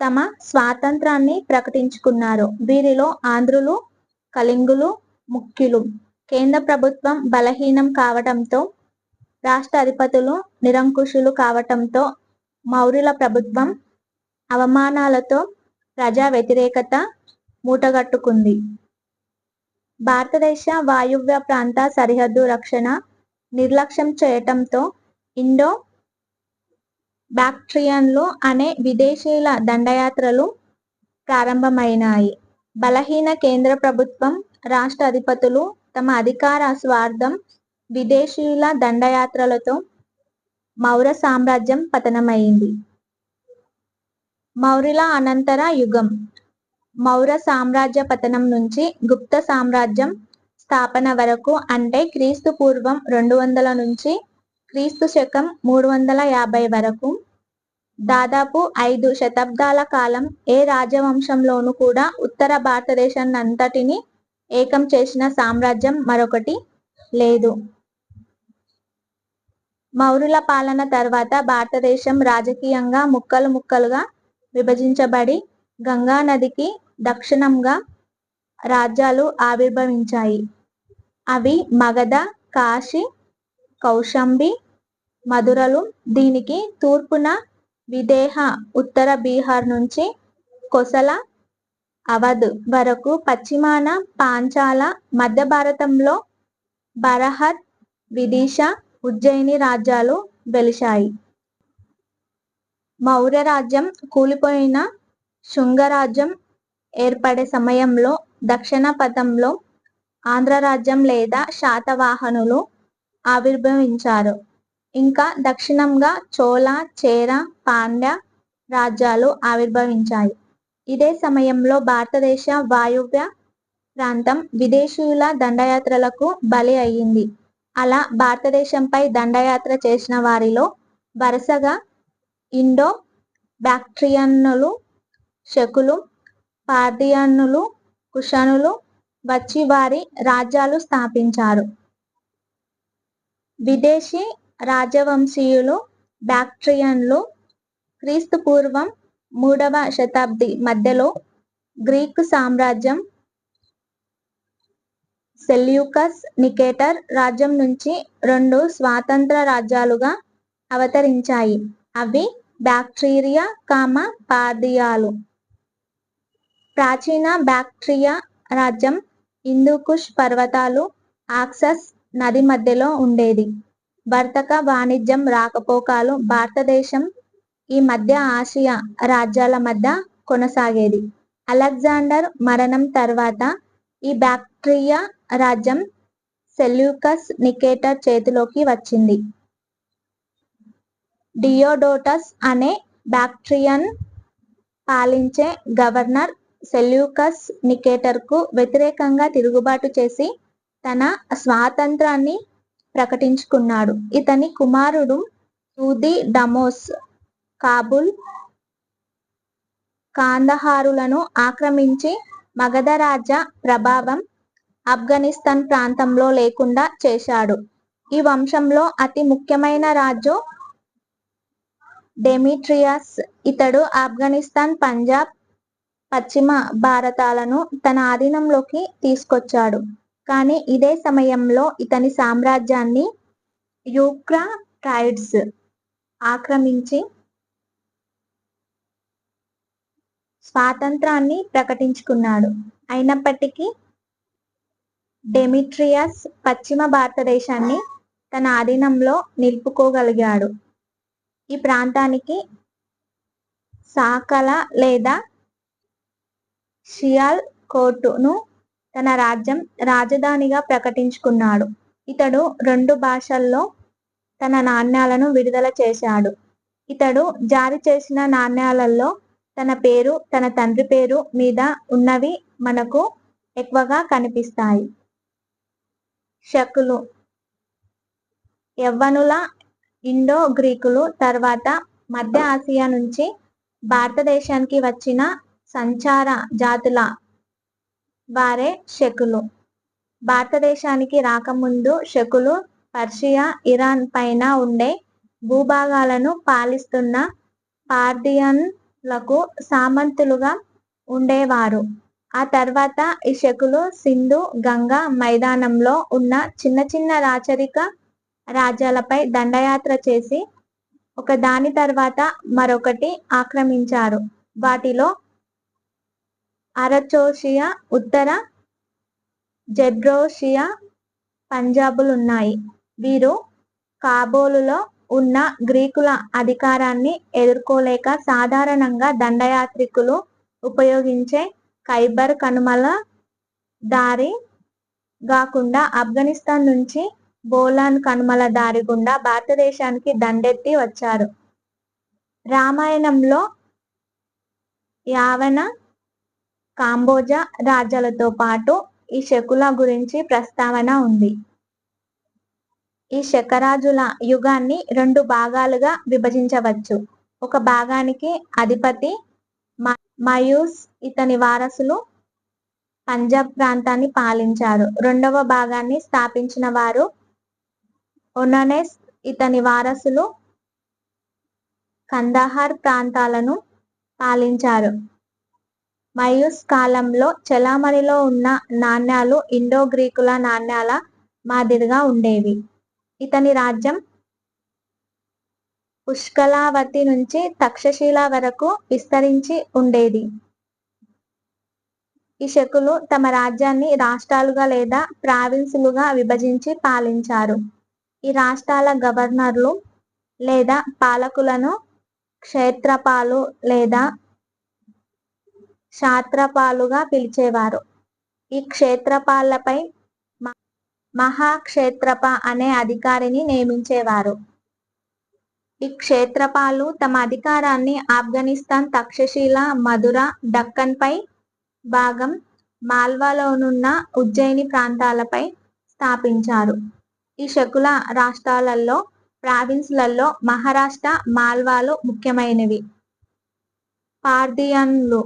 [SPEAKER 1] తమ స్వాతంత్రాన్ని ప్రకటించుకున్నారు. వీరిలో ఆంధ్రులు, కళింగులు ముఖ్యులు. కేంద్ర ప్రభుత్వం బలహీనం కావటంతో, రాష్ట్ర అధిపతులు నిరంకుశులు కావటంతో మౌర్యుల ప్రభుత్వం అవమానాలతో ప్రజా వ్యతిరేకత మూటగట్టుకుంది. భారతదేశ వాయువ్య ప్రాంత సరిహద్దు రక్షణ నిర్లక్ష్యం చేయటంతో ఇండో బాక్ట్రియన్లు అనే విదేశీయుల దండయాత్రలు ప్రారంభమైనాయి. బలహీన కేంద్ర ప్రభుత్వం, రాష్ట్ర అధిపతులు తమ అధికార స్వార్థం, విదేశీయుల దండయాత్రలతో మౌర్య సామ్రాజ్యం పతనమైంది. మౌర్యుల అనంతర యుగం. మౌర్య సామ్రాజ్య పతనం నుంచి గుప్త సామ్రాజ్యం స్థాపన వరకు, అంటే క్రీస్తు పూర్వం 200 నుంచి క్రీస్తు శకం 350 వరకు దాదాపు 5 శతాబ్దాల కాలం ఏ రాజవంశంలోనూ కూడా ఉత్తర భారతదేశాన్నంతటినీ ఏకం చేసిన సామ్రాజ్యం మరొకటి లేదు. మౌర్యుల పాలన తర్వాత భారతదేశం రాజకీయంగా ముక్కలు ముక్కలుగా విభజించబడి గంగా నదికి దక్షిణంగా రాజ్యాలు ఆవిర్భవించాయి. అవి మగధ, కాశీ, కౌశాంబి, మధురలు. దీనికి తూర్పున విదేహ, ఉత్తర బీహార్ నుంచి కోసల, అవధ్ వరకు, పశ్చిమాన పాంచాల, మధ్య భారతంలో బరహత్, విదిశ, ఉజ్జయిని రాజ్యాలు వెలిశాయి. మౌర్య రాజ్యం కూలిపోయిన శుంగరాజ్యం ఏర్పడే సమయంలో దక్షిణ పథంలో ఆంధ్రరాజ్యం లేదా శాతవాహనులు ఆవిర్భవించారు. ఇంకా దక్షిణంగా చోళ, చేర, పాండ్య రాజ్యాలు ఆవిర్భవించాయి. ఇదే సమయంలో భారతదేశ వాయువ్య ప్రాంతం విదేశీయుల దండయాత్రలకు బలి అయ్యింది. అలా భారతదేశంపై దండయాత్ర చేసిన వారిలో వరుసగా ఇండో బాక్ట్రియన్లు, శకులు, పార్థియన్లు, కుషానులు వచ్చి వారి రాజ్యాలు స్థాపించారు. విదేశీ రాజవంశీయులు బాక్ట్రియన్లు క్రీస్తు పూర్వం 3వ శతాబ్ది మధ్యలో గ్రీకు సామ్రాజ్యం సెల్యూకస్ నికేటర్ రాజ్యం నుంచి 2 స్వతంత్ర రాజ్యాలుగా అవతరించాయి. అవి బాక్ట్రియా, పార్థియాలు. ప్రాచీన బాక్ట్రియా రాజ్యం హిందూకుష్ పర్వతాలు, ఆక్సస్ నది మధ్యలో ఉండేది. వర్తక వాణిజ్యం రాకపోకలు భారతదేశం ఈ మధ్య ఆసియా రాజ్యాల మధ్య కొనసాగేది. అలెగ్జాండర్ మరణం తర్వాత ఈ బాక్ట్రియా రాజ్యం సెల్యూకస్ నికేటర్ చేతిలోకి వచ్చింది. డియోడోటస్ అనే బాక్ట్రియన్ పాలించే గవర్నర్ సెల్యూకస్ నికేటర్కు వ్యతిరేకంగా తిరుగుబాటు చేసి తన స్వాతంత్రాన్ని ప్రకటించుకున్నాడు. ఇతని కుమారుడు యూథిడమోస్ కాబూల్, కాందహారులను ఆక్రమించి మగధ రాజ్య ప్రభావం ఆఫ్ఘనిస్తాన్ ప్రాంతంలో లేకుండా చేశాడు. ఈ వంశంలో అతి ముఖ్యమైన రాజు డెమిట్రియస్. ఇతడు ఆఫ్ఘనిస్తాన్, పంజాబ్, పశ్చిమ భారతాలను తన ఆధీనంలోకి తీసుకొచ్చాడు. కానీ ఇదే సమయంలో ఇతని సామ్రాజ్యాన్ని యూక్రాటైడ్స్ ఆక్రమించి స్వాతంత్రాన్ని ప్రకటించుకున్నాడు. అయినప్పటికీ డెమిట్రియస్ పశ్చిమ భారతదేశాన్ని తన ఆధీనంలో నిలుపుకోగలిగాడు. ఈ ప్రాంతానికి సాకల లేదా షియాల్కోట్ను తన రాజధానిగా ప్రకటించుకున్నాడు. ఇతడు 2 భాషల్లో తన నాణ్యాలను విడుదల చేశాడు. ఇతడు జారీ చేసిన నాణ్యాలలో తన పేరు, తన తండ్రి పేరు మీద ఉన్నవి మనకు ఎక్కువగా కనిపిస్తాయి. శకులు యవ్వనుల ఇండో గ్రీకులు తర్వాత మధ్య ఆసియా నుంచి భారతదేశానికి వచ్చిన సంచార జాతుల వారే శకులు. భారతదేశానికి రాకముందు శకులు పర్షియా, ఇరాన్ పైన ఉండే భూభాగాలను పాలిస్తున్న పార్థియన్లకు సామంతులుగా ఉండేవారు. ఆ తర్వాత ఈ శకులు సింధు, గంగా మైదానంలో ఉన్న చిన్న చిన్న రాచరిక రాజ్యాలపై దండయాత్ర చేసి ఒక దాని తర్వాత మరొకటి ఆక్రమించారు. వాటిలో అరచోషియా, ఉత్తర జెబ్రోషియా, పంజాబులున్నాయి. వీరు కాబూలులో ఉన్న గ్రీకుల అధికారాన్ని ఎదుర్కోలేక సాధారణంగా దండయాత్రికులు ఉపయోగించే ఖైబర్ కనుమల దారి గాకుండా ఆఫ్ఘనిస్తాన్ నుంచి బోలాన్ కనుమల దారి గుండా భారతదేశానికి దండెత్తి వచ్చారు. రామాయణంలో యావన, కాంబోజా రాజ్యాలతో పాటు ఈ శకుల గురించి ప్రస్తావన ఉంది. ఈ శకరాజుల యుగాన్ని 2 భాగాలుగా విభజించవచ్చు. ఒక భాగానికి అధిపతి మయూస్, ఇతని వారసులు పంజాబ్ ప్రాంతాన్ని పాలించారు. రెండవ భాగాన్ని స్థాపించిన వారు ఒననెస్, ఇతని వారసులు కందహార్ ప్రాంతాలను పాలించారు. మయూస్ కాలంలో చెలామణిలో ఉన్న నాణ్యాలు ఇండో గ్రీకుల నాణ్యాల మాదిరిగా ఉండేవి. ఇతని రాజ్యం పుష్కలావతి నుంచి తక్షశిల వరకు విస్తరించి ఉండేది. ఈ శకులు తమ రాజ్యాన్ని రాష్ట్రాలుగా లేదా ప్రావిన్సులుగా విభజించి పాలించారు. ఈ రాష్ట్రాల గవర్నర్లు లేదా పాలకులను క్షేత్రపాలు లేదా శాత్రపాలుగా పిలిచేవారు. ఈ క్షేత్రపాలపై మహాక్షేత్రప అనే అధికారిని నియమించేవారు. ఈ క్షేత్రపాలు తమ అధికారాన్ని ఆఫ్ఘనిస్తాన్, తక్షశిల, మధుర, దక్కన్ పై భాగం, మాల్వాలోనున్న ఉజ్జయిని ప్రాంతాలపై స్థాపించారు. ఈ శకుల రాష్ట్రాలలో ప్రావిన్సులలో మహారాష్ట్ర, మాల్వాలు ముఖ్యమైనవి. పార్థియన్లు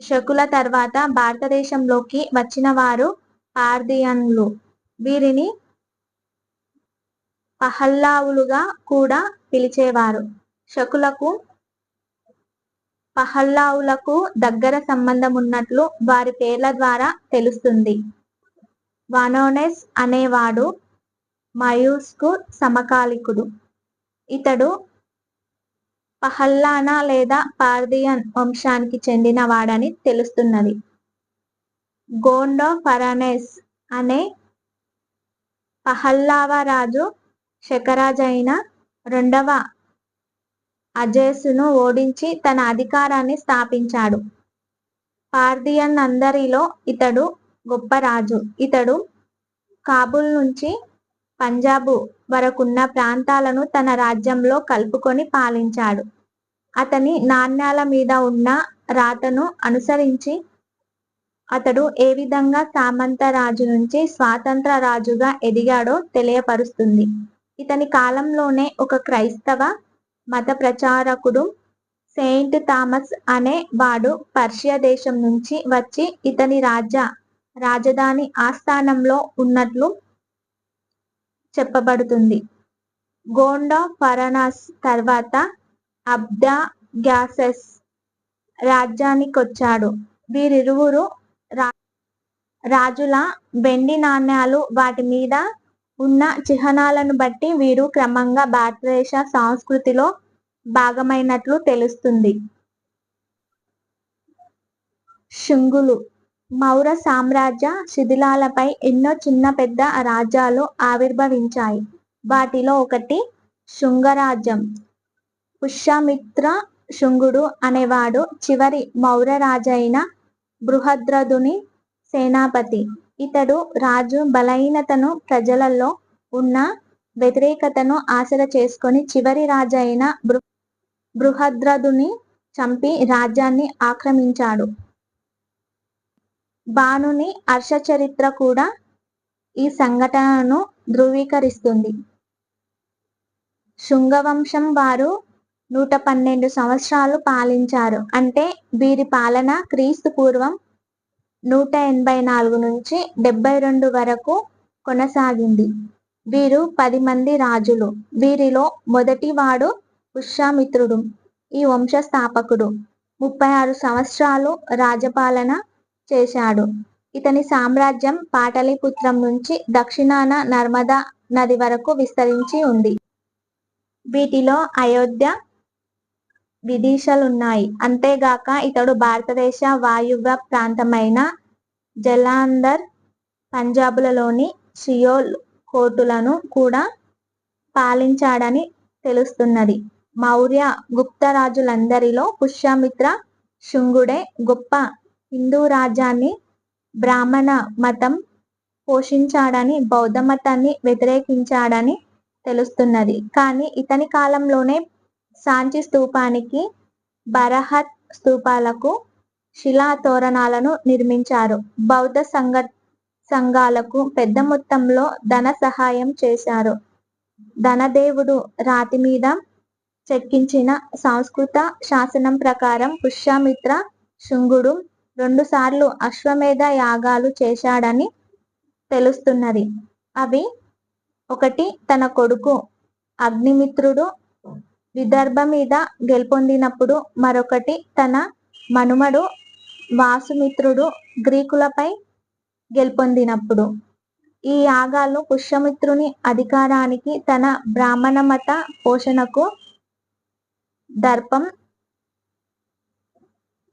[SPEAKER 1] శకుల తర్వాత భారతదేశంలోకి వచ్చిన వారు పార్థియన్లు. వీరిని పహల్లావులుగా కూడా పిలిచేవారు. శకులకు పహల్లావులకు దగ్గర సంబంధం ఉన్నట్లు వారి పేర్ల ద్వారా తెలుస్తుంది. వనోనెస్ అనేవాడు మయూస్కు సమకాలికుడు. ఇతడు పహల్లానా లేదా పార్థియన్ వంశానికి చెందిన వాడని తెలుస్తున్నది. గోండో ఫరనెస్ అనే పహల్లావ రాజు శకరాజైన రెండవ అజేసును ఓడించి తన అధికారాన్ని స్థాపించాడు. పార్థియన్ అందరిలో ఇతడు గొప్ప రాజు. ఇతడు కాబూల్ నుంచి పంజాబు వరకున్న ప్రాంతాలను తన రాజ్యంలో కలుపుకొని పాలించాడు. అతని నాణ్యాల మీద ఉన్న రాతను అనుసరించి అతడు ఏ విధంగా సామంత రాజు నుంచి స్వాతంత్ర రాజుగా ఎదిగాడో తెలియపరుస్తుంది. ఇతని కాలంలోనే ఒక క్రైస్తవ మత ప్రచారకుడు సెయింట్ థామస్ అనే వాడు పర్షియా దేశం నుంచి వచ్చి ఇతని రాజధాని ఆస్థానంలో ఉన్నట్లు చెప్పబడుతుంది. గోండో ఫరనాస్ తర్వాత అబ్దాగ్యాసెస్ రాజ్యానికొచ్చాడు. వీరిరువురు రాజుల వెండి నాణ్యాలు, వాటి మీద ఉన్న చిహ్నాలను బట్టి వీరు క్రమంగా భారతదేశ సంస్కృతిలో భాగమైనట్లు తెలుస్తుంది. శుంగులు మౌర్య సామ్రాజ్య శిథిలాలపై ఎన్నో చిన్న పెద్ద రాజ్యాలు ఆవిర్భవించాయి. వాటిలో ఒకటి శుంగరాజ్యం. పుష్యమిత్ర శుంగుడు అనేవాడు చివరి మౌర్య రాజైన బృహద్రథుని సేనాపతి. ఇతడు రాజు బలహీనతను, ప్రజలలో ఉన్న వ్యతిరేకతను ఆసరా చేసుకొని చివరి రాజైన బృహద్రథుని చంపి రాజ్యాన్ని ఆక్రమించాడు. బాణుని హర్షచరిత్ర కూడా ఈ సంఘటనను ధృవీకరిస్తుంది. శుంగవంశం వారు 112 సంవత్సరాలు పాలించారు. అంటే వీరి పాలన క్రీస్తు పూర్వం 184 నుంచి 72 వరకు కొనసాగింది. వీరు 10 మంది రాజులు. వీరిలో మొదటివాడు పుష్యమిత్రుడు. ఈ వంశ స్థాపకుడు 36 సంవత్సరాలు రాజపాలన చేశాడు. ఇతని సామ్రాజ్యం పాటలీపుత్రం నుంచి దక్షిణాన నర్మదా నది వరకు విస్తరించి ఉంది. వీటిలో అయోధ్య, విదిశలున్నాయి. అంతేగాక ఇతడు భారతదేశ వాయువ్య ప్రాంతమైన జలంధర్, పంజాబులలోని సియోల్ కోటలను కూడా పాలించాడని తెలుస్తున్నది. మౌర్య, గుప్త రాజులందరిలో పుష్యమిత్ర శుంగుడే గొప్ప. హిందూ రాజ్యాన్ని బ్రాహ్మణ మతం పోషించాడని, బౌద్ధ మతాన్ని వ్యతిరేకించాడని తెలుస్తున్నది. కానీ ఇతని కాలంలోనే సాంచి స్తూపానికి, బరహత్ స్తూపాలకు శిలా తోరణాలను నిర్మించారు. బౌద్ధ సంఘాలకు పెద్ద మొత్తంలో ధన సహాయం చేశారు. ధనదేవుడు రాతి మీద చెక్కించిన సంస్కృత శాసనం ప్రకారం పుష్యమిత్ర శుంగుడు 2 సార్లు అశ్వమేధ యాగాలు చేశాడని తెలుస్తున్నది. అవి ఒకటి తన కొడుకు అగ్నిమిత్రుడు విదర్భ మీద గెలుపొందినప్పుడు, మరొకటి తన మనుమడు వాసుమిత్రుడు గ్రీకులపై గెలుపొందినప్పుడు. ఈ యాగాలు పుష్యమిత్రుని అధికారానికి, తన బ్రాహ్మణ మత పోషణకు దర్పం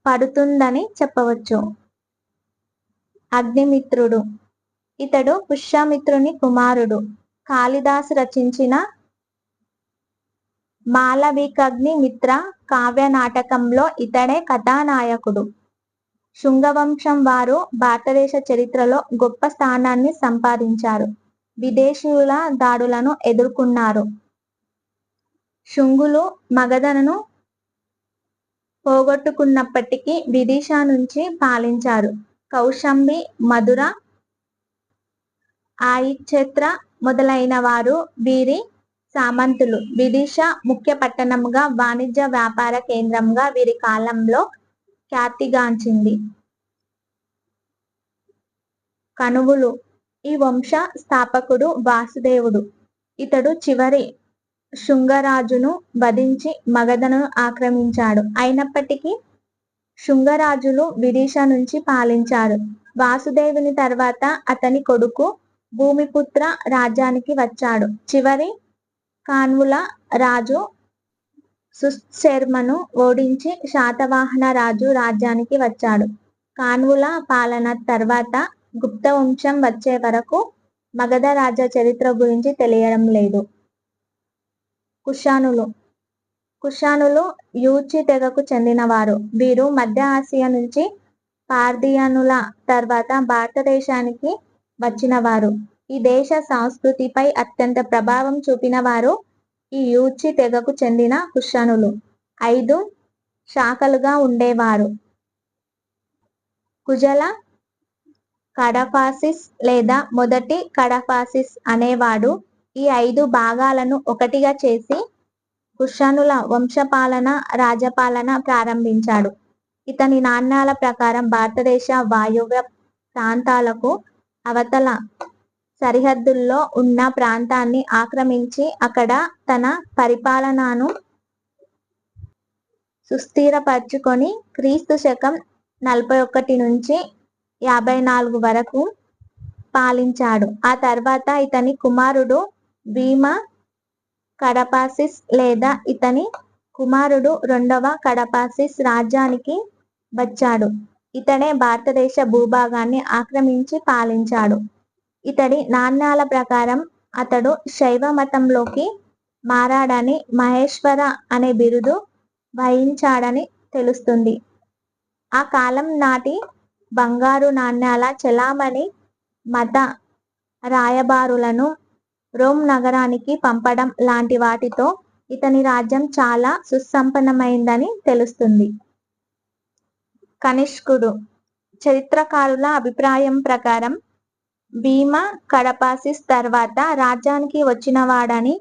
[SPEAKER 1] పడుతుందని చెప్పవచ్చు. అగ్నిమిత్రుడు ఇతడు పుష్యమిత్రుని కుమారుడు. కాళిదాసు రచించిన మాళవికాగ్ని మిత్ర కావ్య నాటకంలో ఇతడే కథానాయకుడు. శుంగవంశం వారు భారతదేశ చరిత్రలో గొప్ప స్థానాన్ని సంపాదించారు. విదేశీయుల దాడులను ఎదుర్కొన్నారు. శుంగులు మగధను పోగొట్టుకున్నప్పటికీ విదిశ నుంచి పాలించారు. కౌశాంబి, మధుర, ఆయిచ్ఛత్ర మొదలైన వారు వీరి సామంతులు. విదిశ ముఖ్య పట్టణంగా, వాణిజ్య వ్యాపార కేంద్రంగా వీరి కాలంలో ఖ్యాతిగాంచింది. కణువులు ఈ వంశ స్థాపకుడు వాసుదేవుడు. ఇతడు చివరి శుంగరాజును వధించి మగధను ఆక్రమించాడు. అయినప్పటికీ శుంగరాజులు విదిశ నుంచి పాలించారు. వాసుదేవుని తర్వాత అతని కొడుకు భూమిపుత్ర రాజ్యానికి వచ్చాడు. చివరి కాన్వుల రాజు సుశర్మను ఓడించి శాతవాహన రాజు రాజ్యానికి వచ్చాడు. కాన్వుల పాలన తర్వాత గుప్త వంశం వచ్చే వరకు మగధ రాజ్య చరిత్ర గురించి తెలియడం లేదు. కుషానులు యూచి తెగకు చెందినవారు. వీరు మధ్య ఆసియా నుంచి పార్థియనుల తర్వాత భారతదేశానికి వచ్చినవారు. ఈ దేశ సంస్కృతిపై అత్యంత ప్రభావం చూపిన వారు ఈ యూచి తెగకు చెందిన కుషానులు. 5 శాఖలుగా ఉండేవారు. కుజల కడఫాసిస్ లేదా మొదటి కడఫాసిస్ అనేవాడు ఈ 5 భాగాలను ఒకటిగా చేసి కుషానుల వంశపాలన, రాజపాలన ప్రారంభించాడు. ఇతని నాణ్యాల ప్రకారం భారతదేశ వాయువ్య ప్రాంతాలకు అవతల సరిహద్దుల్లో ఉన్న ప్రాంతాన్ని ఆక్రమించి అక్కడ తన పరిపాలనను సుస్థిరపరచుకొని క్రీస్తు శకం 41 నుంచి 54 వరకు పాలించాడు. ఆ తర్వాత ఇతని కుమారుడు భీమ కడపాసిస్ లేదా ఇతని కుమారుడు 2వ కడపాసిస్ రాజ్యానికి వచ్చాడు. ఇతడే భారతదేశ భూభాగాన్ని ఆక్రమించి పాలించాడు. ఇతడి నాణ్యాల ప్రకారం అతడు శైవ మతంలోకి మారాడని, మహేశ్వర అనే బిరుదు వహించాడని తెలుస్తుంది. ఆ కాలం నాటి బంగారు నాణ్యాల చెలామణి మత రాయబారులను రోమ్ నగరానికి పంపడం లాంటి వాటితో ఇతని రాజ్యం చాలా సుసంపన్నమైందని తెలుస్తుంది. కనిష్కుడు చరిత్రకారుల అభిప్రాయం ప్రకారం భీమ కడపాసిస్ తర్వాత రాజ్యానికి వచ్చినవాడని,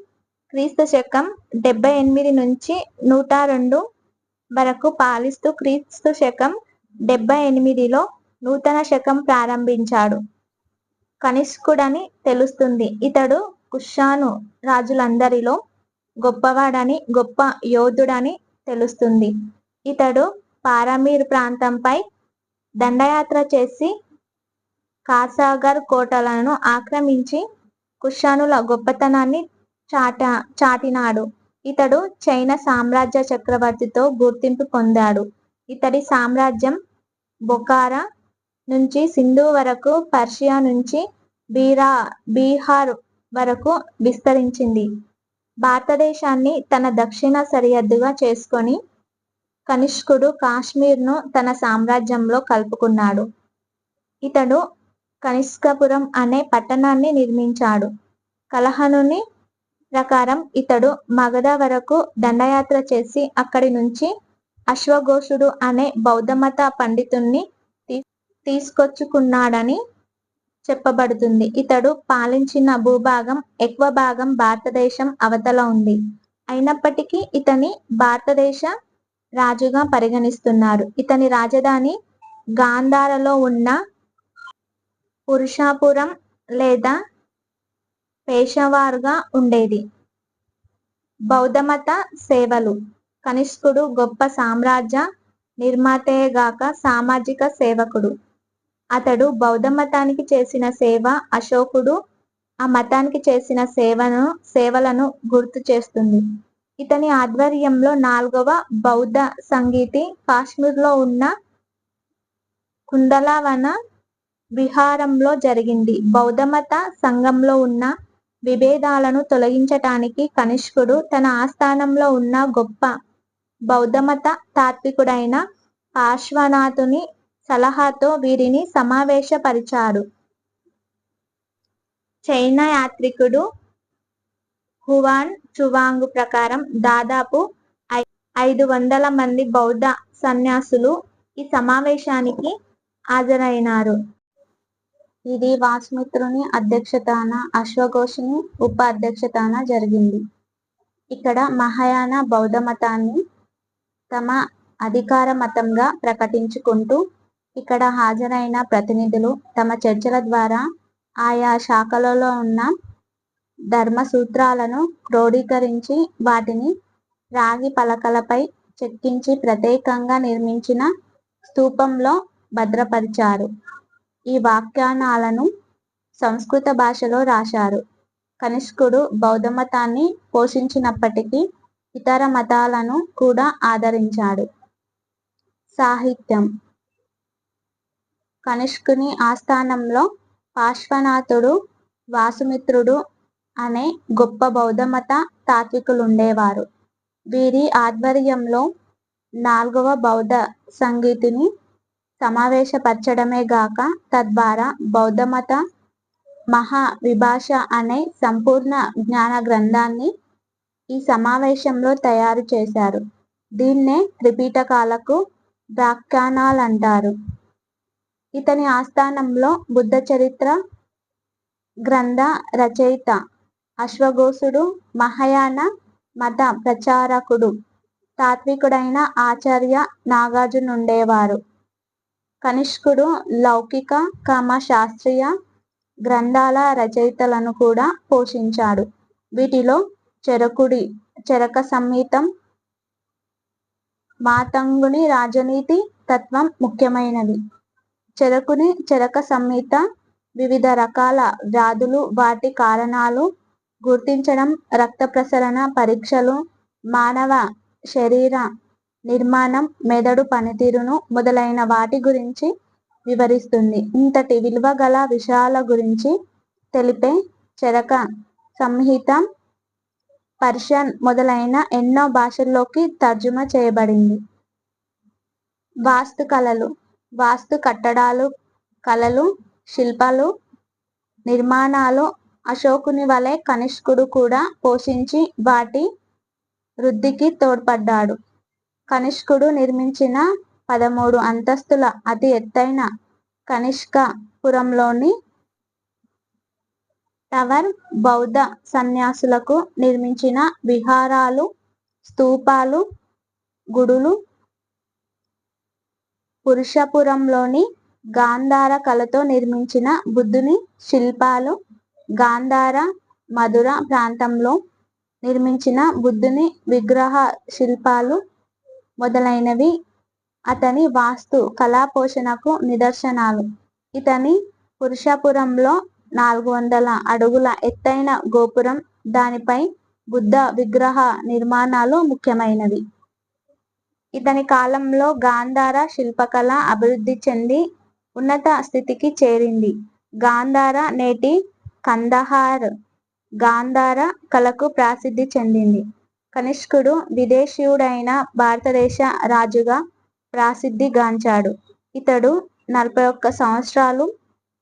[SPEAKER 1] క్రీస్తు శకం 78 నుంచి 102 వరకు పాలిస్తూ క్రీస్తు శకం 78లో నూతన శకం ప్రారంభించాడు కనిష్కుడని తెలుస్తుంది. ఇతడు కుషాను రాజులందరిలో గొప్పవాడని, గొప్ప యోధుడని తెలుస్తుంది. ఇతడు పారమీర్ ప్రాంతంపై దండయాత్ర చేసి కాసాగర్ కోటలను ఆక్రమించి కుషానుల గొప్పతనాన్ని చాటినాడు. ఇతడు చైనా సామ్రాజ్య చక్రవర్తితో గుర్తింపు పొందాడు. ఇతడి సామ్రాజ్యం బొఖారా నుంచి సింధు వరకు, పర్షియా నుంచి బీహార్ వరకు విస్తరించింది. భారతదేశాన్ని తన దక్షిణ సరిహద్దుగా చేసుకొని కనిష్కుడు కాశ్మీర్ను తన సామ్రాజ్యంలో కలుపుకున్నాడు. ఇతడు కనిష్కపురం అనే పట్టణాన్ని నిర్మించాడు. కలహనుని ప్రకారం ఇతడు మగధ వరకు దండయాత్ర చేసి అక్కడి నుంచి అశ్వఘోషుడు అనే బౌద్ధమత పండితుణ్ణి తీసుకొచ్చుకున్నాడని చెప్పబడుతుంది. ఇతడు పాలించిన భూభాగం ఎక్కువ భాగం భారతదేశం అవతల ఉంది. అయినప్పటికీ ఇతని భారతదేశ రాజుగా పరిగణిస్తున్నారు. ఇతని రాజధాని గాంధారలో ఉన్న పురుషాపురం లేదా పేషవార్గా ఉండేది. బౌద్ధమత సేవలు కనిష్కుడు గొప్ప సామ్రాజ్య నిర్మాతేగాక సామాజిక సేవకుడు. అతడు బౌద్ధమతానికి చేసిన సేవ అశోకుడు ఆ మతానికి చేసిన సేవలను గుర్తు చేస్తుంది. ఇతని ఆధ్వర్యంలో 4వ బౌద్ధ సంగీతి కాశ్మీర్లో ఉన్న కుందలవన విహారంలో జరిగింది. బౌద్ధమత సంఘంలో ఉన్న విభేదాలను తొలగించటానికి కనిష్కుడు తన ఆస్థానంలో ఉన్న గొప్ప బౌద్ధమత తాత్వికుడైన పార్శ్వనాథుని సలహాతో వీరిని సమావేశపరిచాడు. చైనా యాత్రికుడు హువాన్ చువాంగ్ ప్రకారం దాదాపు 500 మంది బౌద్ధ సన్యాసులు ఈ సమావేశానికి హాజరైనారు. ఇది వాసుమిత్రుని అధ్యక్షతన, అశ్వఘోషుని ఉప అధ్యక్షతన జరిగింది. ఇక్కడ మహాయాన బౌద్ధమతాన్ని తమ అధికార మతంగా ప్రకటించుకుంటూ ఇక్కడ హాజరైన ప్రతినిధులు తమ చర్చల ద్వారా ఆయా శాఖలలో ఉన్న ధర్మ సూత్రాలను క్రోడీకరించి వాటిని రాగి పలకలపై చెక్కించి ప్రత్యేకంగా నిర్మించిన స్తూపంలో భద్రపరిచారు. ఈ వ్యాఖ్యానాలను సంస్కృత భాషలో రాశారు. కనిష్కుడు బౌద్ధమతాన్ని పోషించినప్పటికీ ఇతర మతాలను కూడా ఆదరించాడు. సాహిత్యం కనిష్కుని ఆస్థానంలో పార్శ్వనాథుడు, వాసుమిత్రుడు అనే గొప్ప బౌద్ధమత తాత్వికులుండేవారు. వీరి ఆధ్వర్యంలో 4వ బౌద్ధ సంగీతిని సమావేశపరచడమే గాక తద్వారా బౌద్ధమత మహావిభాష అనే సంపూర్ణ జ్ఞాన గ్రంథాన్ని ఈ సమావేశంలో తయారు చేశారు. దీన్నే త్రిపిటకాలకు వ్యాఖ్యానాలంటారు. ఇతని ఆస్థానంలో బుద్ధ చరిత్ర గ్రంథ రచయిత అశ్వఘోషుడు, మహాయాన మత ప్రచారకుడు తాత్వికుడైన ఆచార్య నాగార్జునుండేవారు. కనిష్కుడు లౌకిక శాస్త్రీయ గ్రంథాల రచయితలను కూడా పోషించాడు. వీటిలో చరక సంహితం, మాతంగుని రాజనీతి తత్వం ముఖ్యమైనవి. చరక సంహిత వివిధ రకాల వ్యాధులు, వాటి కారణాలు గుర్తించడం, రక్త ప్రసరణ పరీక్షలు, మానవ శరీర నిర్మాణం, మెదడు పనితీరును మొదలైన వాటి గురించి వివరిస్తుంది. ఇంతటి విలువ గల విషయాల గురించి తెలిపే చరక సంహిత పర్షియన్ మొదలైన ఎన్నో భాషల్లోకి తర్జుమా చేయబడింది. వాస్తు కళలు వాస్తు కట్టడాలు కళలు, శిల్పాలు, నిర్మాణాలు అశోకుని వలె కనిష్కుడు కూడా పోషించి వాటి వృద్ధికి తోడ్పడ్డాడు. కనిష్కుడు నిర్మించిన 13 అంతస్తుల అతి ఎత్తైన కనిష్కపురంలోని టవర్ బౌద్ధ సన్యాసులకు నిర్మించిన విహారాలు, స్తూపాలు, గుడులు, పురుషపురంలోని గాంధార కళతో నిర్మించిన బుద్ధుని శిల్పాలు, గాంధార మధుర ప్రాంతంలో నిర్మించిన బుద్ధుని విగ్రహ శిల్పాలు మొదలైనవి అతని వాస్తు కళాపోషణకు నిదర్శనాలు. ఇతని పురుషపురంలో 400 అడుగుల ఎత్తైన గోపురం, దానిపై బుద్ధ విగ్రహ నిర్మాణాలు ముఖ్యమైనవి. ఇతని కాలంలో గాంధార శిల్పకళ అభివృద్ధి చెంది ఉన్నత స్థితికి చేరింది. గాంధార నేటి కందహార్ గాంధార కళకు ప్రసిద్ధి చెందింది. కనిష్కుడు విదేశీయుడైన భారతదేశ రాజుగా ప్రసిద్ధి గాంచాడు. ఇతడు 41 సంవత్సరాలు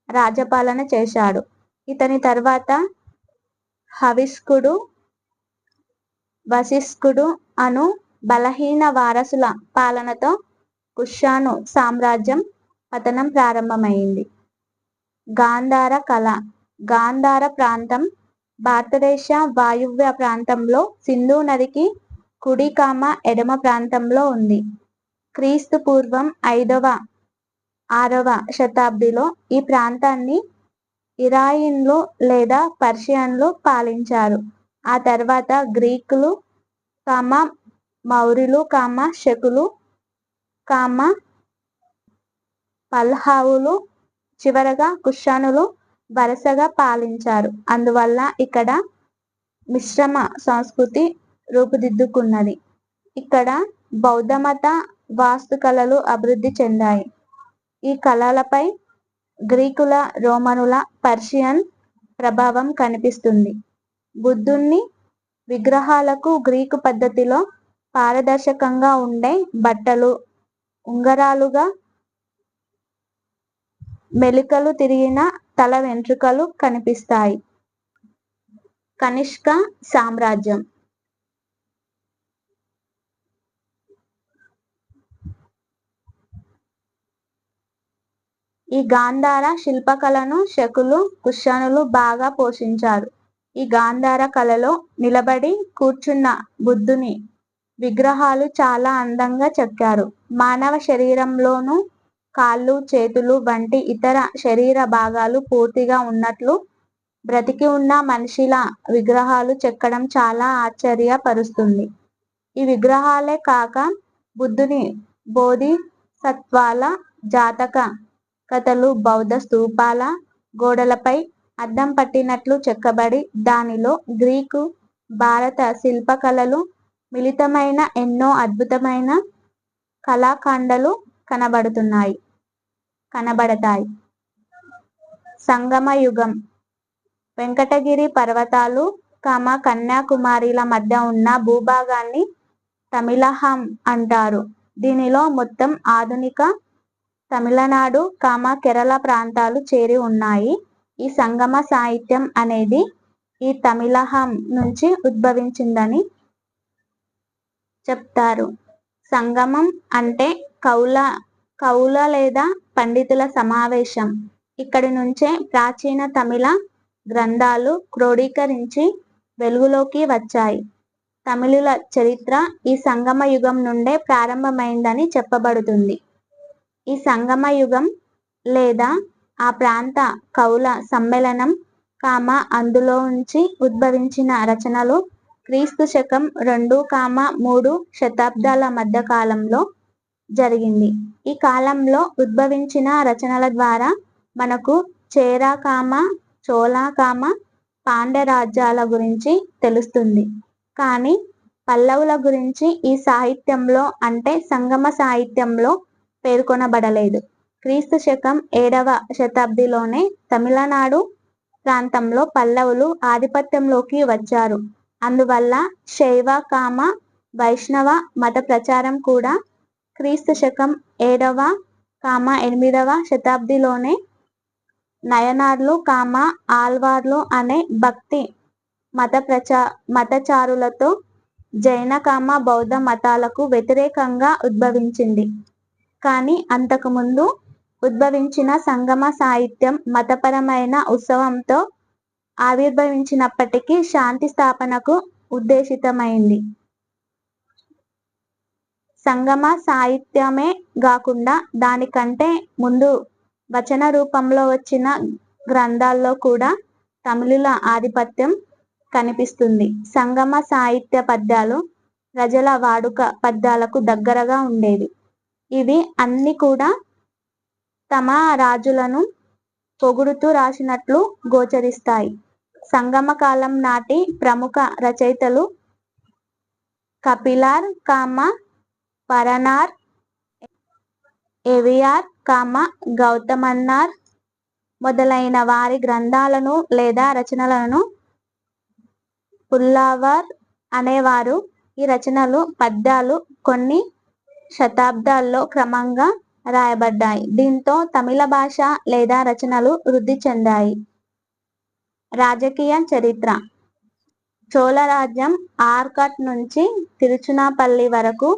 [SPEAKER 1] రాజ్యపాలన చేశాడు. ఇతని తర్వాత హవిష్కుడు, వశిష్కుడు అను బలహీన వారసుల పాలనతో కుషాను సామ్రాజ్యం పతనం ప్రారంభమైంది. గాంధార కళ. గాంధార ప్రాంతం భారతదేశ వాయువ్య ప్రాంతంలో సింధు నదికి కుడి, ఎడమ ప్రాంతంలో ఉంది. క్రీస్తు పూర్వం 5వ, 6వ శతాబ్దిలో ఈ ప్రాంతాన్ని ఇరాయిన్లు లేదా పర్షియన్లు పాలించారు. ఆ తర్వాత గ్రీకులు, మౌర్యులు, శకులు, పల్హవులు, చివరగా కుషానులు వరుసగా పాలించారు. అందువల్ల ఇక్కడ మిశ్రమ సంస్కృతి రూపుదిద్దుకున్నది. ఇక్కడ బౌద్ధమత వాస్తుకళలు అభివృద్ధి చెందాయి. ఈ కళలపై గ్రీకుల, రోమనుల, పర్షియన్ ప్రభావం కనిపిస్తుంది. బుద్ధుని విగ్రహాలకు గ్రీకు పద్ధతిలో పారదర్శకంగా ఉండే బట్టలు, ఉంగరాలుగా మెలికలు తిరిగిన తల వెంట్రుకలు కనిపిస్తాయి. కనిష్క సామ్రాజ్యం. ఈ గాంధార శిల్పకళను శకులు, కుషానులు బాగా పోషించారు. ఈ గాంధార కళలో నిలబడి కూర్చున్న బుద్ధుని విగ్రహాలు చాలా అందంగా చెక్కారు. మానవ శరీరంలోనూ కాళ్ళు, చేతులు వంటి ఇతర శరీర భాగాలు పూర్తిగా ఉన్నట్లు బ్రతికి ఉన్న మనిషిల విగ్రహాలు చెక్కడం చాలా ఆశ్చర్యపరుస్తుంది. ఈ విగ్రహాలే కాక బుద్ధుని బోధిసత్వాల జాతక కథలు బౌద్ధ స్తూపాల గోడలపై అద్దం పట్టినట్లు చెక్కబడి దానిలో గ్రీకు, భారత శిల్పకళలు మిళితమైన ఎన్నో అద్భుతమైన కళాఖండాలు కనబడతాయి. సంగమ యుగం. వెంకటగిరి పర్వతాలు, కన్యాకుమారిల మధ్య ఉన్న భూభాగాన్ని తమిళహం అంటారు. దీనిలో మొత్తం ఆధునిక తమిళనాడు, కేరళ ప్రాంతాలు చేరి ఉన్నాయి. ఈ సంగమ సాహిత్యం అనేది ఈ తమిళహం నుంచి ఉద్భవించిందని చెప్తారు. సంగమం అంటే కవుల లేదా పండితుల సమావేశం. ఇక్కడి నుంచే ప్రాచీన తమిళ గ్రంథాలు క్రోడీకరించి వెలుగులోకి వచ్చాయి. తమిళుల చరిత్ర ఈ సంగమ యుగం నుండే ప్రారంభమైందని చెప్పబడుతుంది. ఈ సంగమ యుగం లేదా ఆ ప్రాంత కవుల సమ్మేళనం, అందులోంచి ఉద్భవించిన రచనలు క్రీస్తు శకం 2, 3 శతాబ్దాల మధ్య కాలంలో జరిగింది. ఈ కాలంలో ఉద్భవించిన రచనల ద్వారా మనకు చేర, చోళ, పాండ్య రాజ్యాల గురించి తెలుస్తుంది. కానీ పల్లవుల గురించి ఈ సాహిత్యంలో అంటే సంగమ సాహిత్యంలో పేర్కొనబడలేదు. క్రీస్తు శకం 7వ శతాబ్దిలోనే తమిళనాడు ప్రాంతంలో పల్లవులు ఆధిపత్యంలోకి వచ్చారు. అందువల్ల శైవ, వైష్ణవ మత ప్రచారం కూడా క్రీస్తు శకం 7వ, 8వ శతాబ్దిలోనే నయనార్లు, ఆల్వార్లు అనే భక్తి మతచారులతో జైన బౌద్ధ మతాలకు వ్యతిరేకంగా ఉద్భవించింది. కానీ అంతకుముందు ఉద్భవించిన సంగమ సాహిత్యం మతపరమైన ఉత్సవంతో ఆవిర్భవించినప్పటికీ శాంతి స్థాపనకు ఉద్దేశితమైంది. సంగమ సాహిత్యమే గాకుండా దానికంటే ముందు వచన రూపంలో వచ్చిన గ్రంథాల్లో కూడా తమిళుల ఆధిపత్యం కనిపిస్తుంది. సంగమ సాహిత్య పద్యాలు ప్రజల వాడుక పద్యాలకు దగ్గరగా ఉండేవి. ఇవి అన్ని కూడా తమ రాజులను పొగుడుతూ రాసినట్లు గోచరిస్తాయి. సంగమ కాలం నాటి ప్రముఖ రచయితలు కపిలార్, పరనార్, ఏవియార్, గౌతమన్నార్ మొదలైన వారి గ్రంథాలను లేదా రచనలను పుల్లవర్ అనేవారు. ఈ రచనలు పద్యాలు కొన్ని శతాబ్దాల్లో క్రమంగా రాయబడ్డాయి. దీంతో తమిళ భాష లేదా రచనలు వృద్ధి చెందాయి. రాజకీయ చరిత్ర. చోళ రాజ్యం ఆర్కాట్ నుంచి తిరుచునాపల్లి వరకు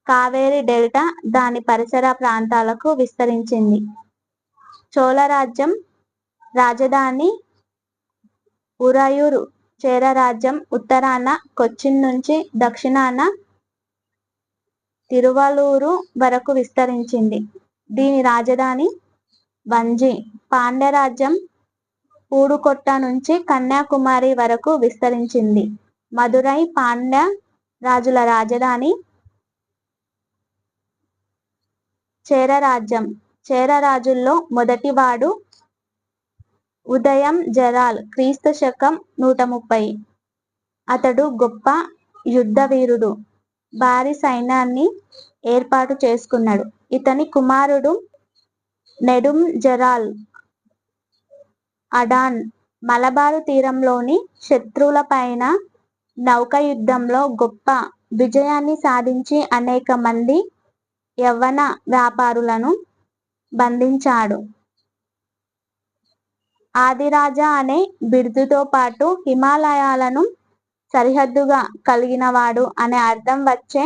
[SPEAKER 1] కావేరీ డెల్టా దాని పరిసర ప్రాంతాలకు విస్తరించింది. చోళ రాజ్యం రాజధాని ఉరయూరు. చేర రాజ్యం ఉత్తరాన కొచ్చిన్ నుంచి దక్షిణాన తిరువలూరు వరకు విస్తరించింది. దీని రాజధాని వంజి. పాండ్య రాజ్యం పూడుకొట్ట నుంచి కన్యాకుమారి వరకు విస్తరించింది. మదురై పాండ్య రాజుల రాజధాని. చేర రాజ్యం. చేర రాజుల్లో మొదటివాడు ఉదయంజరాల్ క్రీస్తు శకం 130. అతడు గొప్ప యుద్ధ వీరుడు. భారీ సైన్యాన్ని ఏర్పాటు చేసుకున్నాడు. ఇతని కుమారుడు నెడుంజరాల్ అడాన్ మలబారు తీరంలోని శత్రువులపైన నౌకా యుద్ధంలో గొప్ప విజయాన్ని సాధించి అనేక మంది యవ్వన వ్యాపారులను బంధించాడు. ఆదిరాజా అనే బిరుదుతో పాటు హిమాలయాలను సరిహద్దుగా కలిగినవాడు అనే అర్థం వచ్చే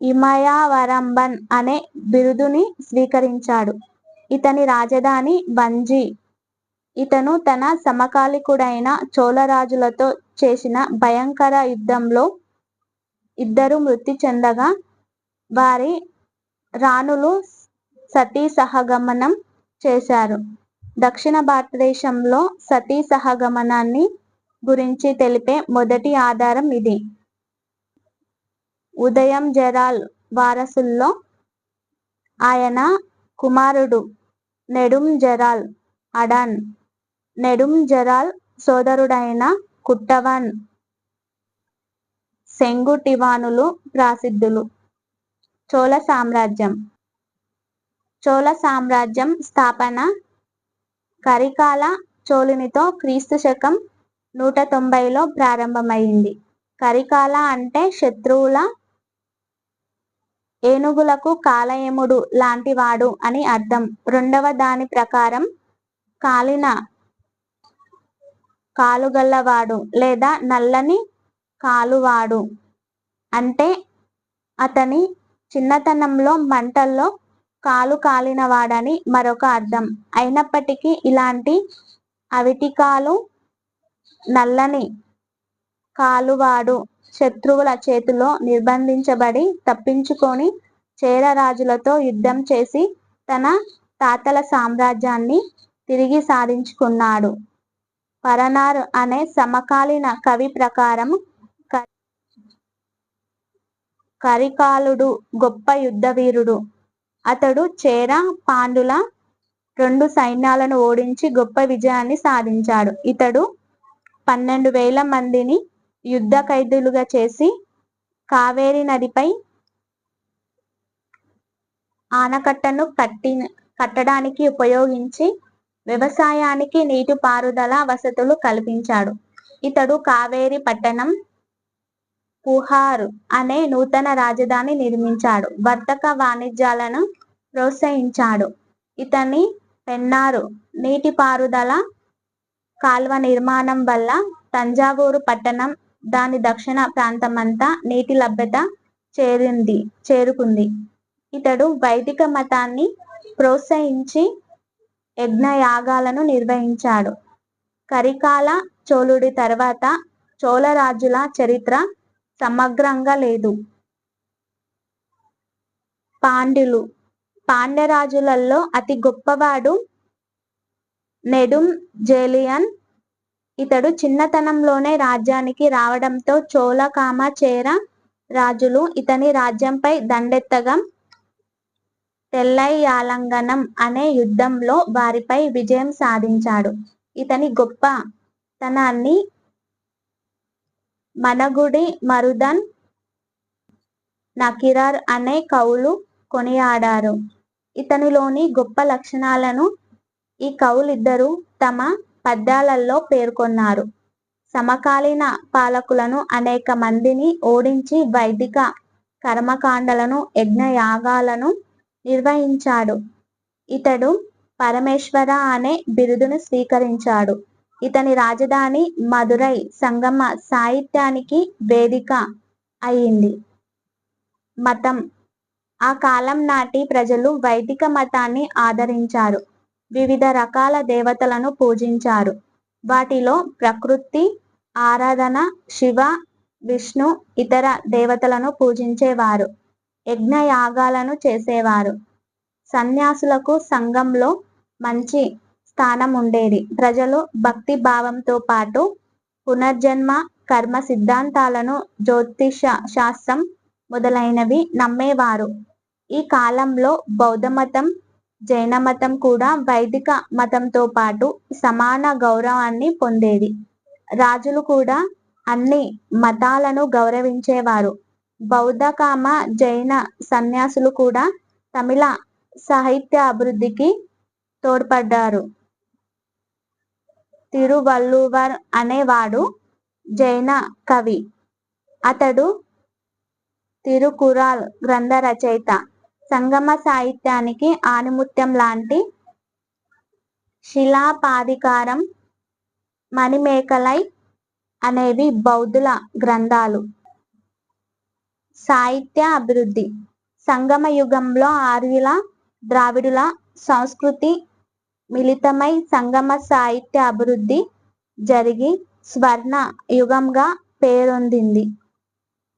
[SPEAKER 1] ఇమయవరంబన్ అనే బిరుదుని స్వీకరించాడు. ఇతని రాజధాని వంజి. ఇతను తన సమకాలికుడైన చోళరాజులతో చేసిన భయంకర యుద్ధంలో 2 మృతి చెందగా వారి రాణులు సతీ సహగమనం చేశారు. దక్షిణ భారతదేశంలో సతీ సహగమనాన్ని గురించి తెలిపే మొదటి ఆధారం ఇది. ఉదయంజరాల్ వారసుల్లో ఆయన కుమారుడు నెడుంజరాల్ అడాన్. నెడుంజరాల్ సోదరుడైన కుట్టవన్, సెంగుటివానులు ప్రసిద్ధులు. చోళ సామ్రాజ్యం. చోళ సామ్రాజ్యం స్థాపన కరికాల చోళునితో క్రీస్తు శకం 190లో ప్రారంభమైంది. కరికాల అంటే శత్రువుల ఏనుగులకు కాలయముడు లాంటివాడు అని అర్థం. రెండవ దాని ప్రకారం కాలిన కాలుగల్లవాడు లేదా నల్లని కాలువాడు అంటే అతని చిన్నతనంలో మంటల్లో కాలు కాలినవాడని మరొక అర్థం. అయినప్పటికీ ఇలాంటి అవిటికాలు నల్లని కాలువాడు శత్రువుల చేతిలో నిర్బంధించబడి తప్పించుకొని చేర రాజులతో యుద్ధం చేసి తన తాతల సామ్రాజ్యాన్ని తిరిగి సాధించుకున్నాడు. పరనార్ అనే సమకాలీన కవి ప్రకారం కరికాలుడు గొప్ప యుద్ధ వీరుడు. అతడు చేర పాండుల 2 సైన్యాలను ఓడించి గొప్ప విజయాన్ని సాధించాడు. ఇతడు 12,000 మందిని యుద్ధ ఖైదీలుగా చేసి కావేరీ నదిపై ఆనకట్టను కట్టడానికి ఉపయోగించి వ్యవసాయానికి నీటిపారుదల వసతులు కల్పించాడు. ఇతడు కావేరీ పట్టణం పుహార్ అనే నూతన రాజధాని నిర్మించాడు. వర్తక వాణిజ్యాలను ప్రోత్సహించాడు. ఇతని పెన్నారు నీటిపారుదల కాల్వ నిర్మాణం వల్ల తంజావూరు పట్టణం దాని దక్షిణ ప్రాంతమంతా నీటి లభ్యత చేరుకుంది. ఇతడు వైదిక మతాన్ని ప్రోత్సహించి యజ్ఞయాగాలను నిర్వహించాడు. కరికాల చోళుడి తర్వాత చోళ రాజుల చరిత్ర సమగ్రంగా లేదు. పాండ్యరాజులలో అతి గొప్పవాడు నెడుంజేలియన్. ఇతడు చిన్నతనంలోనే రాజ్యానికి రావడంతో చోళ చేర రాజులు ఇతని రాజ్యంపై దండెత్తగా తెల్లయ్యాలంగనం అనే యుద్ధంలో వారిపై విజయం సాధించాడు. ఇతని గొప్పతనాన్ని మనగుడి మరుదన్, నకీరర్ అనే కవులు కొనియాడారు. ఇతనిలోని గొప్ప లక్షణాలను ఈ కవులిద్దరూ తమ పద్యాలలో పేర్కొన్నారు. సమకాలీన పాలకులను అనేక మందిని ఓడించి వైదిక కర్మకాండలను యజ్ఞయాగాలను నిర్వహించాడు. ఇతడు పరమేశ్వర అనే బిరుదును స్వీకరించాడు. ఇతని రాజధాని మదురై సంగమ సాహిత్యానికి వేదిక అయింది. మతం. ఆ కాలం నాటి ప్రజలు వైదిక మతాన్ని ఆదరించారు. వివిధ రకాల దేవతలను పూజించారు. వాటిలో ప్రకృతి ఆరాధన, శివ, విష్ణు, ఇతర దేవతలను పూజించేవారు. యజ్ఞయాగాలను చేసేవారు. సన్యాసులకు సంఘంలో మంచి స్థానం ఉండేది. ప్రజలు భక్తి భావంతో పాటు పునర్జన్మ, కర్మ సిద్ధాంతాలను, జ్యోతిష శాస్త్రం మొదలైనవి నమ్మేవారు. ఈ కాలంలో బౌద్ధమతం, జైనమతం కూడా వైదిక మతంతో పాటు సమాన గౌరవాన్ని పొందేది. రాజులు కూడా అన్ని మతాలను గౌరవించేవారు. బౌద్ధ, జైన సన్యాసులు కూడా తమిళ సాహిత్య అభివృద్ధికి తోడ్పడ్డారు. తిరువళ్ళువర్ అనేవాడు జైన కవి. అతడు తిరుకురాల్ గ్రంథ రచయిత. సంగమ సాహిత్యానికి ఆణిముత్యం లాంటి శిలాపాదికారం, మణిమేకలై అనేవి బౌద్ధుల గ్రంథాలు. సాహిత్య అభివృద్ధి. సంగమ యుగంలో ఆర్యుల, ద్రావిడుల సంస్కృతి మిళితమై సంగమ సాహిత్య అభివృద్ధి జరిగి స్వర్ణ యుగంగా పేరొందింది.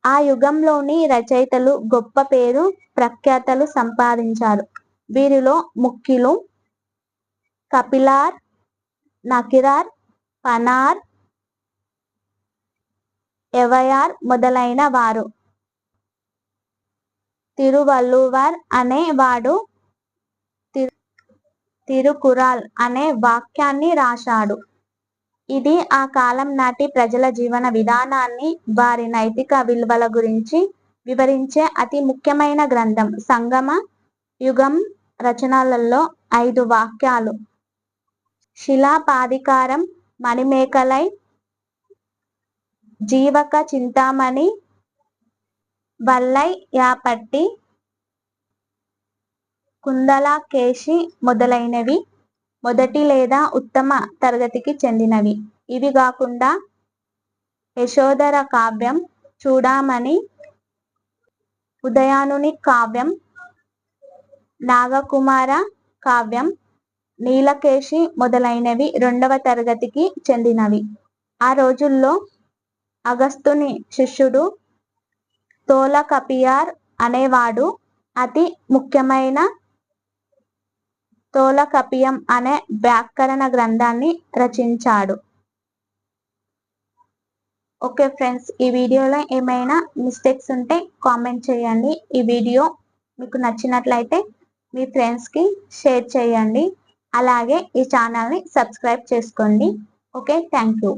[SPEAKER 1] ఆ యుగంలోని రచయితలు గొప్ప పేరు ప్రఖ్యాతలు సంపాదించారు. వీరిలో ముఖ్యులు కపిలార్, నకీరర్, పన్నార్, యవయార్ మొదలైన వారు. తిరువళ్ళువర్ అనేవాడు తిరుకురాల్ అనే వాక్యాన్ని రాశాడు. ఇది ఆ కాలం నాటి ప్రజల జీవన విధానాన్ని, వారి నైతిక విలువల గురించి వివరించే అతి ముఖ్యమైన గ్రంథం. సంగమ యుగం రచనలలో 5 వాక్యాలు: శిలాపాదికారం, మణిమేకలై, జీవక చింతామణి, వల్లైయాపట్టి, కుందలకేశి మొదలైనవి మొదటి లేదా ఉత్తమ తరగతికి చెందినవి. ఇవి కాకుండా యశోధర కావ్యం, చూడామణి, ఉదయానుని కావ్యం, నాగకుమార కావ్యం, నీలకేశి మొదలైనవి 2వ తరగతికి చెందినవి. ఆ రోజుల్లో అగస్త్యుని శిష్యుడు తోలకపియార్ అనేవాడు అతి ముఖ్యమైన తోలకపియం అనే వ్యాకరణ గ్రంథాన్ని రచించాడు. ఓకే ఫ్రెండ్స్, ఈ వీడియోలో ఏమైనా మిస్టేక్స్ ఉంటే కామెంట్ చేయండి. ఈ వీడియో మీకు నచ్చినట్లయితే మీ ఫ్రెండ్స్కి షేర్ చేయండి. అలాగే ఈ ఛానల్ని సబ్స్క్రైబ్ చేసుకోండి. Okay, thank you.